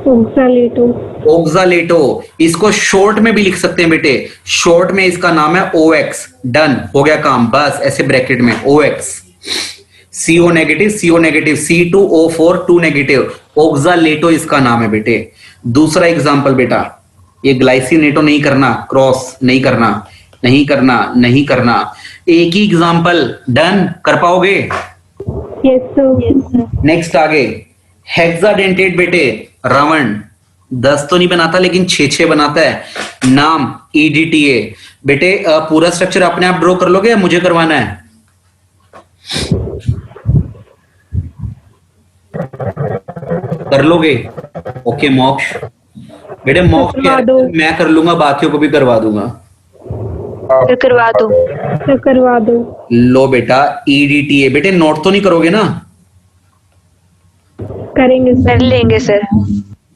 ऑक्सालेटो। ऑक्सालेटो। इसको शॉर्ट में भी लिख सकते हैं बेटे, शॉर्ट में इसका नाम है OX। डन, हो गया काम, बस ऐसे ब्रैकेट में OX। CO negative, CO negative, C2O4 2 negative, oxalato इसका नाम है बेटे। दूसरा एग्जांपल बेटा, ये ग्लाइसिनेटो नहीं करना, क्रॉस नहीं करना, नहीं करना, नहीं करना। एक ही एग्जांपल, डन कर पाओगे? Yes sir. नेक्स्ट आगे हेक्साडेंटेट बेटे, रावण 10 तो नहीं बनाता लेकिन 6 बनाता है। नाम EDTA। बेटे पूरा स्ट्रक्चर अपने आप ड्रॉ कर लोगे या मुझे करवाना है? कर लोगे? ओके मोक्ष। बेटे मोक्ष करवा दो। मैं कर लूंगा, बाकियों को भी करवा दूंगा। तो करवा दो। तो करवा दो। लो बेटा EDTA। बेटे नोट तो नहीं करोगे ना? करेंगे कर सर। लेंगे सर।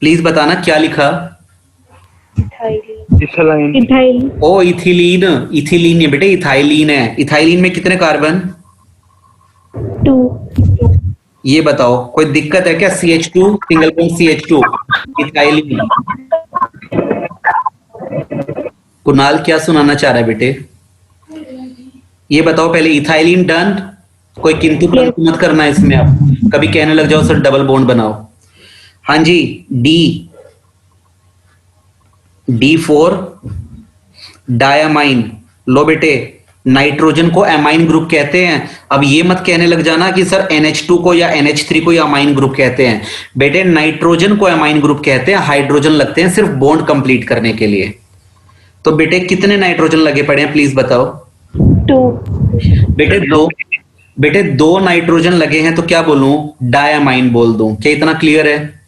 प्लीज बताना क्या लिखा? Ethylene. इथाइल। ओ इथिलीन। इथिलीन है बेटे, इथाइलीन है। इथाइलीन में कितने कार्बन? 2। ये बताओ कोई दिक्कत है क्या? CH2 single bond CH2 ethylene. Kunal क्या सुनाना चाह रहा है बेटे? ये बताओ पहले, इथाइलीन डन, कोई किंतु परंतु मत करना इसमें। आप कभी कहने लग जाओ सर डबल बॉन्ड बनाओ। हाँ जी D4 डायामाइन। लो बेटे नाइट्रोजन को एमाइन ग्रुप कहते हैं। अब ये मत कहने लग जाना कि सर NH2 को या NH3 को या अमाइन ग्रुप कहते हैं। बेटे नाइट्रोजन को एमाइन ग्रुप कहते हैं, हाइड्रोजन लगते हैं सिर्फ बॉन्ड कंप्लीट करने के लिए। तो बेटे कितने नाइट्रोजन लगे पड़े हैं प्लीज बताओ। 2 बेटे दो नाइट्रोजन लगे हैं तो क्या बोलूं, डायमाइन बोल दूं। क्या इतना क्लियर है?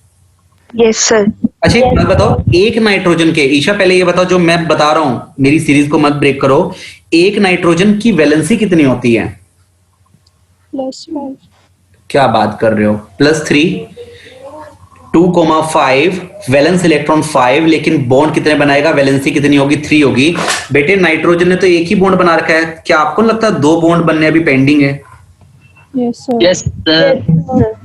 Yes sir. अच्छा एक बात बताओ, एक नाइट्रोजन के, ईशा पहले ये बताओ जो मैं बता रहा हूं, मेरी सीरीज को मत ब्रेक करो, एक नाइट्रोजन की वैलेंसी कितनी होती है? +1 क्या बात कर रहे हो, +3 2,5 वैलेंस इलेक्ट्रॉन 5, लेकिन बॉन्ड कितने बनाएगा, वैलेंसी कितनी होगी, 3 होगी। बेटे नाइट्रोजन ने तो एक ही बॉन्ड बना रखा है, क्या आपको नहीं लगता 2 बॉन्ड बनने अभी पेंडिंग है? Yes sir yes sir.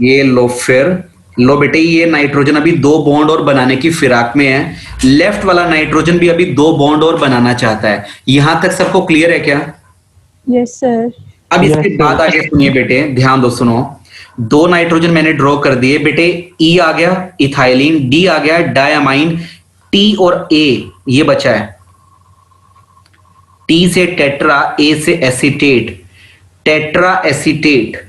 ये लो, फिर लो बेटे, ये नाइट्रोजन अभी 2 बॉन्ड और बनाने की फिराक में है। लेफ्ट वाला नाइट्रोजन भी अभी 2 बॉन्ड और बनाना चाहता है। यहां तक सबको क्लियर है क्या? यस सर अब इसके बाद आगे सुनिए बेटे, ध्यान दो, सुनो। 2 नाइट्रोजन मैंने ड्रॉ कर दिए बेटे, ई आ गया इथाइलिन, डी आ गया डायमाइन, टी और ए ये बचा है। टी से टेट्रा, ए से acetate, tetra acetate,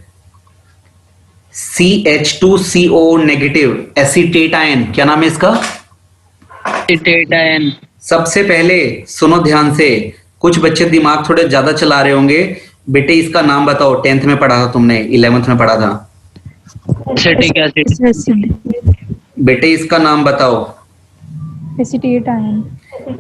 CH2CO negative acetate ion, क्या नाम है इसका? एसिटेटायन। सबसे पहले सुनो ध्यान से, कुछ बच्चे दिमाग थोड़े ज्यादा चला रहे होंगे। बेटे इसका नाम बताओ, 10th में पढ़ा था तुमने, 11th में पढ़ा था। Acetic acid. बेटे इसका नाम बताओ। Acetate ion.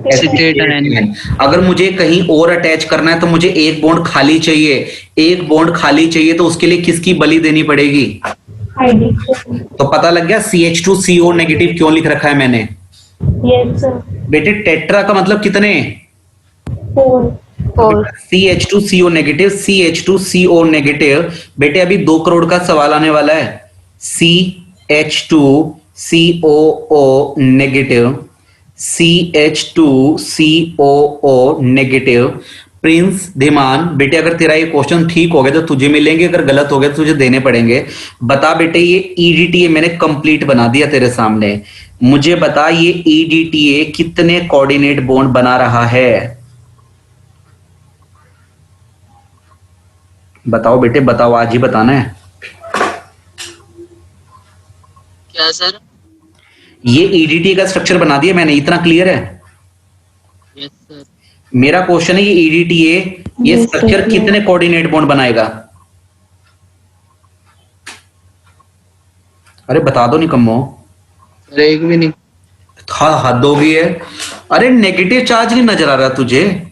एसिटेटायन। अगर मुझे कहीं और अटैच करना है तो मुझे एक बॉन्ड खाली चाहिए, एक बॉन्ड खाली चाहिए, तो उसके लिए किसकी बलि देनी पड़ेगी? आईडी। तो पता लग गया CH2CO नेगेटिव क्यों लिख रखा है मैंने। Yes sir. बेटे टेट्रा का मतलब कितने? 4 CH2CO नेगेटिव, CH2CO नेगेटिव। बेटे अभी 2 करोड़ का सवाल आने वाला है। CH2COO negative, CH2COO negative. Prince Dhiman, बेटे अगर तेरा ये क्वेश्चन ठीक हो गया तो तुझे मिलेंगे, अगर गलत हो गया तो तुझे देने पड़ेंगे। बता बेटे, ये EDTA मैंने कंप्लीट बना दिया तेरे सामने। मुझे बता ये EDTA कितने कोऑर्डिनेट बॉन्ड बना रहा है? बताओ बेटे बताओ, आज ही बताना है। क्या सर? ये EDTA का स्ट्रक्चर बना दिया मैंने, इतना क्लियर है? Yes sir. मेरा क्वेश्चन है ये EDTA ये Yes, स्ट्रक्चर sir. कितने कोऑर्डिनेट बॉन्ड बनाएगा? अरे बता दो निकम्मो। अरे एक भी नहीं। हाँ हद हो गई है। अरे नेगेटिव चार्ज नहीं नजर आ रहा तुझे?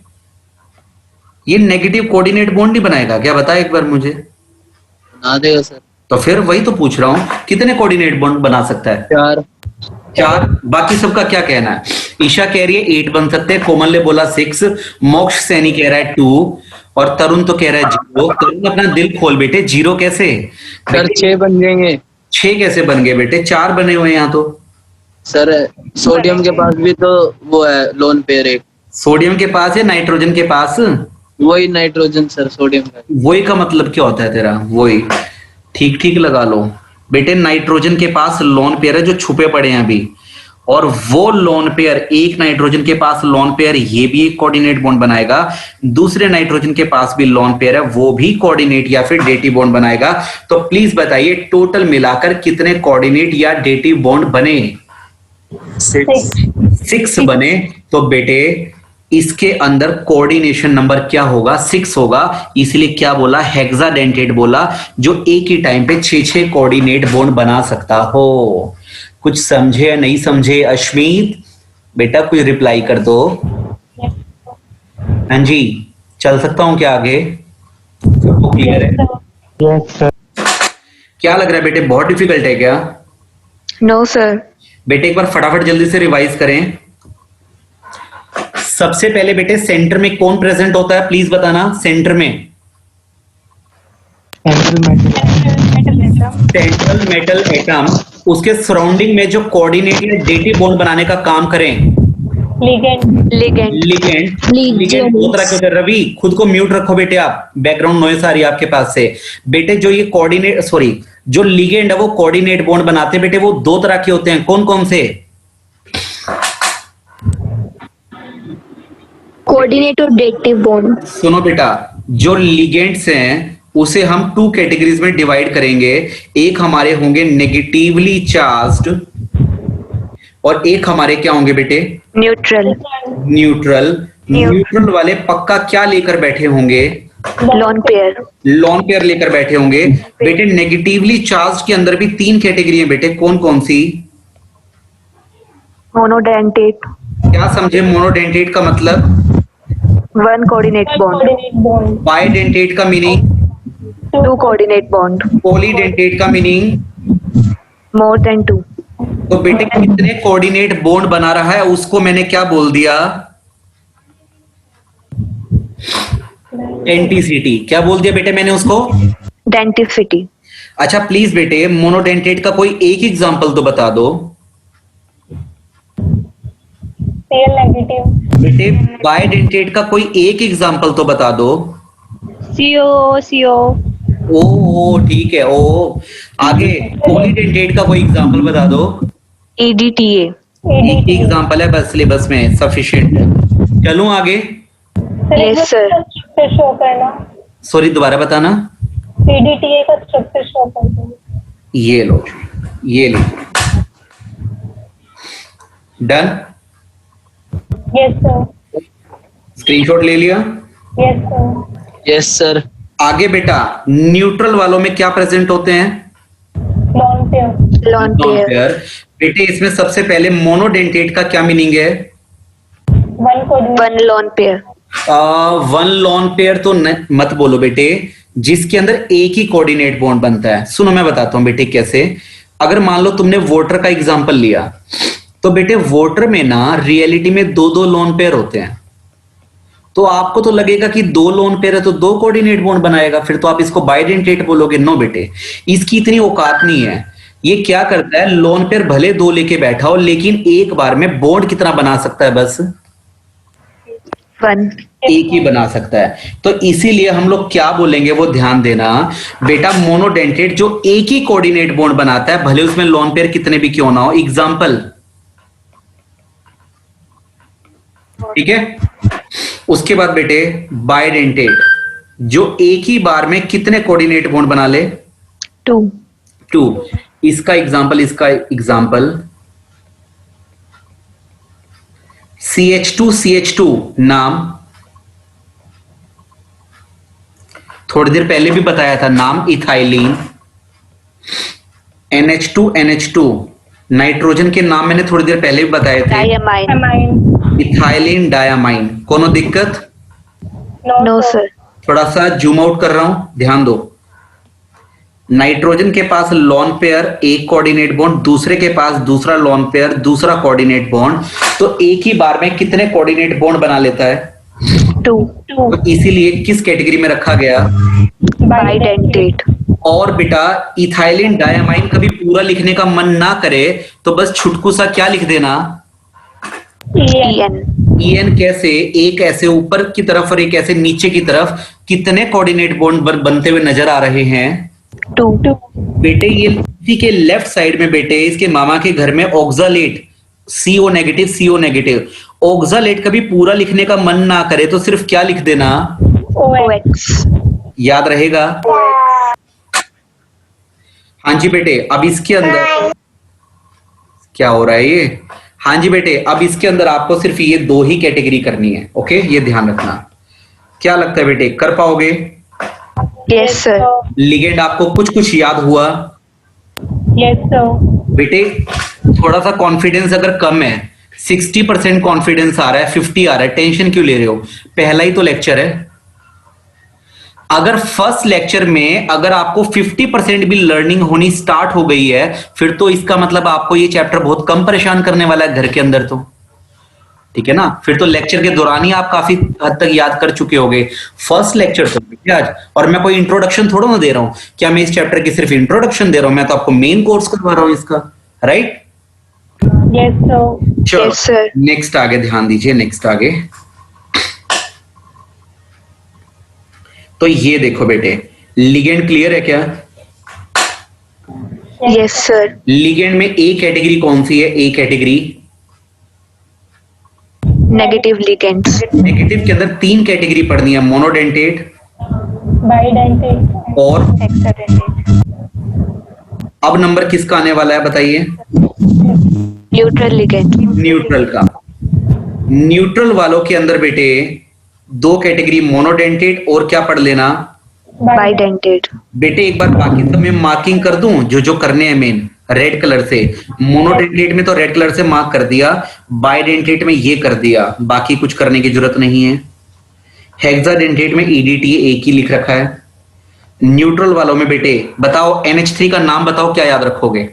ये नेगेटिव कोऑर्डिनेट बॉन्ड नहीं बनाएगा क्या? बता एक बार मुझे। बना देगा सर। तो फिर वही तो पूछ रहा हूं, कितने कोऑर्डिनेट बॉन्ड बना सकता है? 4। बाकी सबका क्या कहना है? ईशा कह रही है 8 बन सकते हैं, कोमल ने बोला 6, मोक्ष सैनी कह रहा है 2 और तरुण तो कह रहा है 0। तरुण अपना दिल खोल बेटे, 0 कैसे? सर 6 बन जाएंगे। 6 कैसे बन गए बेटे? 4 बने हुए हैं यहाँ तो। सर सोडियम के पास भी तो वो है लोन पेयर एक। सोडियम के पास है, नाइट्रोजन के पास? वही नाइट्रोजन सर, सोडियम का। वही का मतलब क्या होता है तेरा? वही ठीक ठीक लगा लो बेटे। नाइट्रोजन के पास लोन पेयर है जो छुपे पड़े हैं अभी, और वो लोन पेयर, एक नाइट्रोजन के पास लोन पेयर, ये भी एक कोऑर्डिनेट बॉन्ड बनाएगा। दूसरे नाइट्रोजन के पास भी लोन पेयर है, वो भी कोऑर्डिनेट या फिर डेटिव बॉन्ड बनाएगा। तो प्लीज बताइए टोटल मिलाकर कितने कोऑर्डिनेट या डेटिव बॉन्ड बने? 6 बने। तो बेटे इसके अंदर कोऑर्डिनेशन नंबर क्या होगा? 6 होगा। इसलिए क्या बोला? हेक्साडेंटेट बोला, जो एक ही टाइम पे 6 कोऑर्डिनेट बॉन्ड बना सकता हो। कुछ समझे या नहीं समझे? अश्मीत बेटा कुछ रिप्लाई कर दो। हाँ जी, चल सकता हूं क्या आगे? सबको क्लियर है? Yes sir. क्या लग रहा है बेटे, बहुत डिफिकल्ट है क्या? No sir. बेटे एक बार फटाफट जल्दी से रिवाइज करें। सबसे पहले बेटे सेंटर में कौन प्रेजेंट होता है प्लीज बताना। सेंटर में सेंट्रल मेटल एटम, उसके सराउंडिंग में जो कोऑर्डिनेट या डेटिव बॉन्ड बनाने का काम करें। लिगेंड। लिगेंड दो तरह के होते हैं। रवि खुद को म्यूट रखो बेटे, आप बैकग्राउंड नॉइस आ रही है आपके पास से। बेटे जो ये कोऑर्डिनेट जो लिगेंड है वो कोऑर्डिनेट बॉन्ड बनाते हैं बेटे, वो 2 तरह के होते हैं। कौन कौन से? Coordinate or dative bond. सुनो बेटा, जो लिगेंड्स हैं उसे हम टू कैटेगरीज में डिवाइड करेंगे। एक हमारे होंगे नेगेटिवली चार्ज्ड और एक हमारे क्या होंगे बेटे? Neutral. न्यूट्रल। न्यूट्रल वाले पक्का क्या लेकर बैठे होंगे? Lone pair. लॉन पेयर लेकर बैठे होंगे। बेटे नेगेटिवली चार्ज के अंदर भी तीन कैटेगरी है बेटे, कौन कौन सी? Monodentate. क्या समझे मोनोडेंटेट का मतलब? One coordinate bond. बाइडेंटेट का meaning? Two coordinate bond. Polydentate का मीनिंग? More than two. तो बेटे कितने कोऑर्डिनेट बॉन्ड बना रहा है उसको मैंने क्या बोल दिया? डेंटिसिटी। क्या बोल दिया बेटे मैंने उसको? Denticity. अच्छा प्लीज बेटे मोनोडेंटेट का कोई एक एग्जांपल तो बता दो। Cl negative. बेटे बाइडेंटेट का कोई एक एग्जांपल तो बता दो। CO. ओ ठीक है। ओ आगे पॉलीडेंटेट का कोई एग्जांपल बता दो। EDTA. एक एग्जांपल है बस, सिलेबस में सफिशिएंट है। चलूं आगे? Yes, sir. स्ट्रक्चर शो करना। सॉरी दोबारा बताना। EDTA का स्ट्रक्चर शो करना। ये लो, ये लो। डन? Yes, sir. स्क्रीनशॉट ले लिया? Yes, sir. Yes sir. आगे बेटा न्यूट्रल वालों में क्या प्रेजेंट होते हैं? Lone pair. Lone pair. Pair. बेटे इसमें सबसे पहले मोनोडेंटेट का क्या मीनिंग है? One coordinate. One lone pair. One lone pair तो मत बोलो बेटे, जिसके अंदर एक ही कोऑर्डिनेट बॉन्ड बनता है। सुनो मैं बताता हूं बेटे कैसे। अगर मान लो तुमने वोटर का एग्जांपल लिया, तो बेटे वोटर में ना रियलिटी में दो दो लोन पेयर होते हैं। तो आपको तो लगेगा कि दो लोन पेयर है तो दो कोऑर्डिनेट बॉन्ड बनाएगा, फिर तो आप इसको बाइडेंटेट बोलोगे। नो बेटे, इसकी इतनी औकात नहीं है। ये क्या करता है, लोन पेयर भले दो लेके बैठा हो लेकिन एक बार में बॉन्ड कितना बना सकता है? बस One. एक ही बना सकता है। तो इसीलिए हम लोग क्या बोलेंगे वो ध्यान देना बेटा। मोनोडेंटेट जो एक ही कोऑर्डिनेट बॉन्ड बनाता है, भले उसमें लोन पेयर कितने भी क्यों ना हो। एग्जांपल, ठीक है। उसके बाद बेटे बाइडेंटेट जो एक ही बार में कितने कोऑर्डिनेट बॉन्ड बना ले? Two. टू। इसका एग्जांपल CH2 नाम थोड़ी देर पहले भी बताया था, नाम इथाइलिन। NH2 नाइट्रोजन के नाम मैंने थोड़ी देर पहले भी बताए थे। Diamine. Amine. Ethylene diamine. कोनो दिक्कत? No, sir. थोड़ा सा जूम आउट कर रहा हूं, ध्यान दो। नाइट्रोजन के पास लॉन पेयर एक कोऑर्डिनेट बॉन्ड, दूसरे के पास दूसरा लॉन पेयर दूसरा कोऑर्डिनेट बॉन्ड, तो एक ही बार में कितने कोऑर्डिनेट बॉन्ड बना लेता है? Two. तो इसीलिए किस कैटेगरी में रखा गया? Bidentate. और बेटा इथाइलिन डायामाइन कभी पूरा लिखने का मन ना करे तो बस छुटकू सा क्या लिख देना? EN. EN। कैसे? एक ऐसे ऊपर की तरफ और एक ऐसे नीचे की तरफ, कितने कोऑर्डिनेट बॉन्ड बनते हुए नजर आ रहे हैं? Two. बेटे ये इसी के लेफ्ट साइड में बेटे इसके मामा के घर में ऑक्सालेट CO नेगेटिव। ऑक्सालेट कभी पूरा लिखने का मन ना करे तो सिर्फ क्या लिख देना? OX. याद रहेगा? हाँ जी बेटे, अब इसके अंदर क्या हो रहा है ये? हाँ जी बेटे, अब इसके अंदर आपको सिर्फ ये दो ही कैटेगरी करनी है। ओके, ये ध्यान रखना। क्या लगता है बेटे, कर पाओगे? Yes, sir. लिगेंड आपको कुछ याद हुआ? Yes, sir. बेटे थोड़ा सा कॉन्फिडेंस अगर कम है, 60% कॉन्फिडेंस आ रहा है, 50 आ रहा है, टेंशन क्यों ले रहे हो? पहला ही तो लेक्चर है। अगर फर्स्ट लेक्चर में अगर आपको 50% भी लर्निंग होनी स्टार्ट हो गई है, फिर तो इसका मतलब आपको ये चैप्टर बहुत कम परेशान करने वाला है घर के अंदर। तो ठीक है ना, फिर तो लेक्चर के दौरान ही आप काफी हद तक याद कर चुके होगे। फर्स्ट लेक्चर तो आज, और मैं कोई इंट्रोडक्शन थोड़ा ना दे रहा हूं। क्या मैं इस चैप्टर की सिर्फ इंट्रोडक्शन दे रहा हूं? मैं तो आपको मेन कोर्स करवा रहा हूं इसका, राइट? Yes, sir. चलो Yes, sir. नेक्स्ट आगे ध्यान दीजिए। नेक्स्ट आगे तो ये देखो बेटे, लिगेंड क्लियर है क्या? Yes, sir. लिगेंड में ए कैटेगरी कौन सी है? A category Negative ligands. Negative के अंदर 3 कैटेगरी पढ़नी है, मोनोडेंटेट bidentate, और Hexadentate. अब नंबर किसका आने वाला है बताइए? Neutral ligand. न्यूट्रल का। न्यूट्रल वालों के अंदर बेटे 2 कैटेगरी, मोनोडेंटेट और क्या पढ़ लेना Bidentate. बेटे? एक बार बाकी सब में मार्किंग कर दूं जो जो करने हैं मेन, रेड कलर से। मोनोडेंटेट में तो रेड कलर से मार्क कर दिया, बाइडेंटेट में ये कर दिया, बाकी कुछ करने की जरूरत नहीं है। हेक्साडेंटेट में ईडीटी एक ही लिख रखा है। न्यूट्रल वालों में बेटे बताओ NH3 का नाम बताओ, क्या याद रखोगे?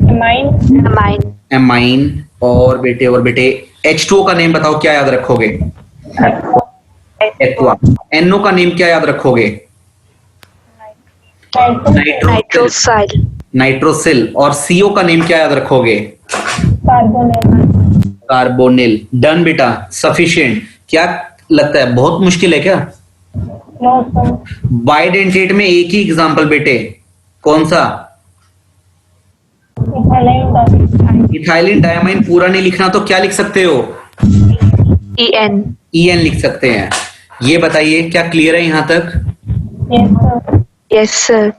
amine, Amine. एमाइन। और बेटे H2O का नेम बताओ, क्या याद रखोगे? एक्वा। NO का नेम क्या याद रखोगे? Nitrosyl. नाइट्रोसिल। और CO का नेम क्या याद रखोगे? carbonyl, carbonyl. डन बेटा, सफिशिएंट। क्या लगता है बहुत मुश्किल है क्या? no sir, बाइडेंटेट में एक ही एग्जांपल बेटे, कौन सा? ethylene, इथाइलिन डायमाइन पूरा नहीं लिखना तो क्या लिख सकते हो? En. EN लिख सकते हैं। ये बताइए क्या क्लियर है यहां तक? yes sir. Yes, sir.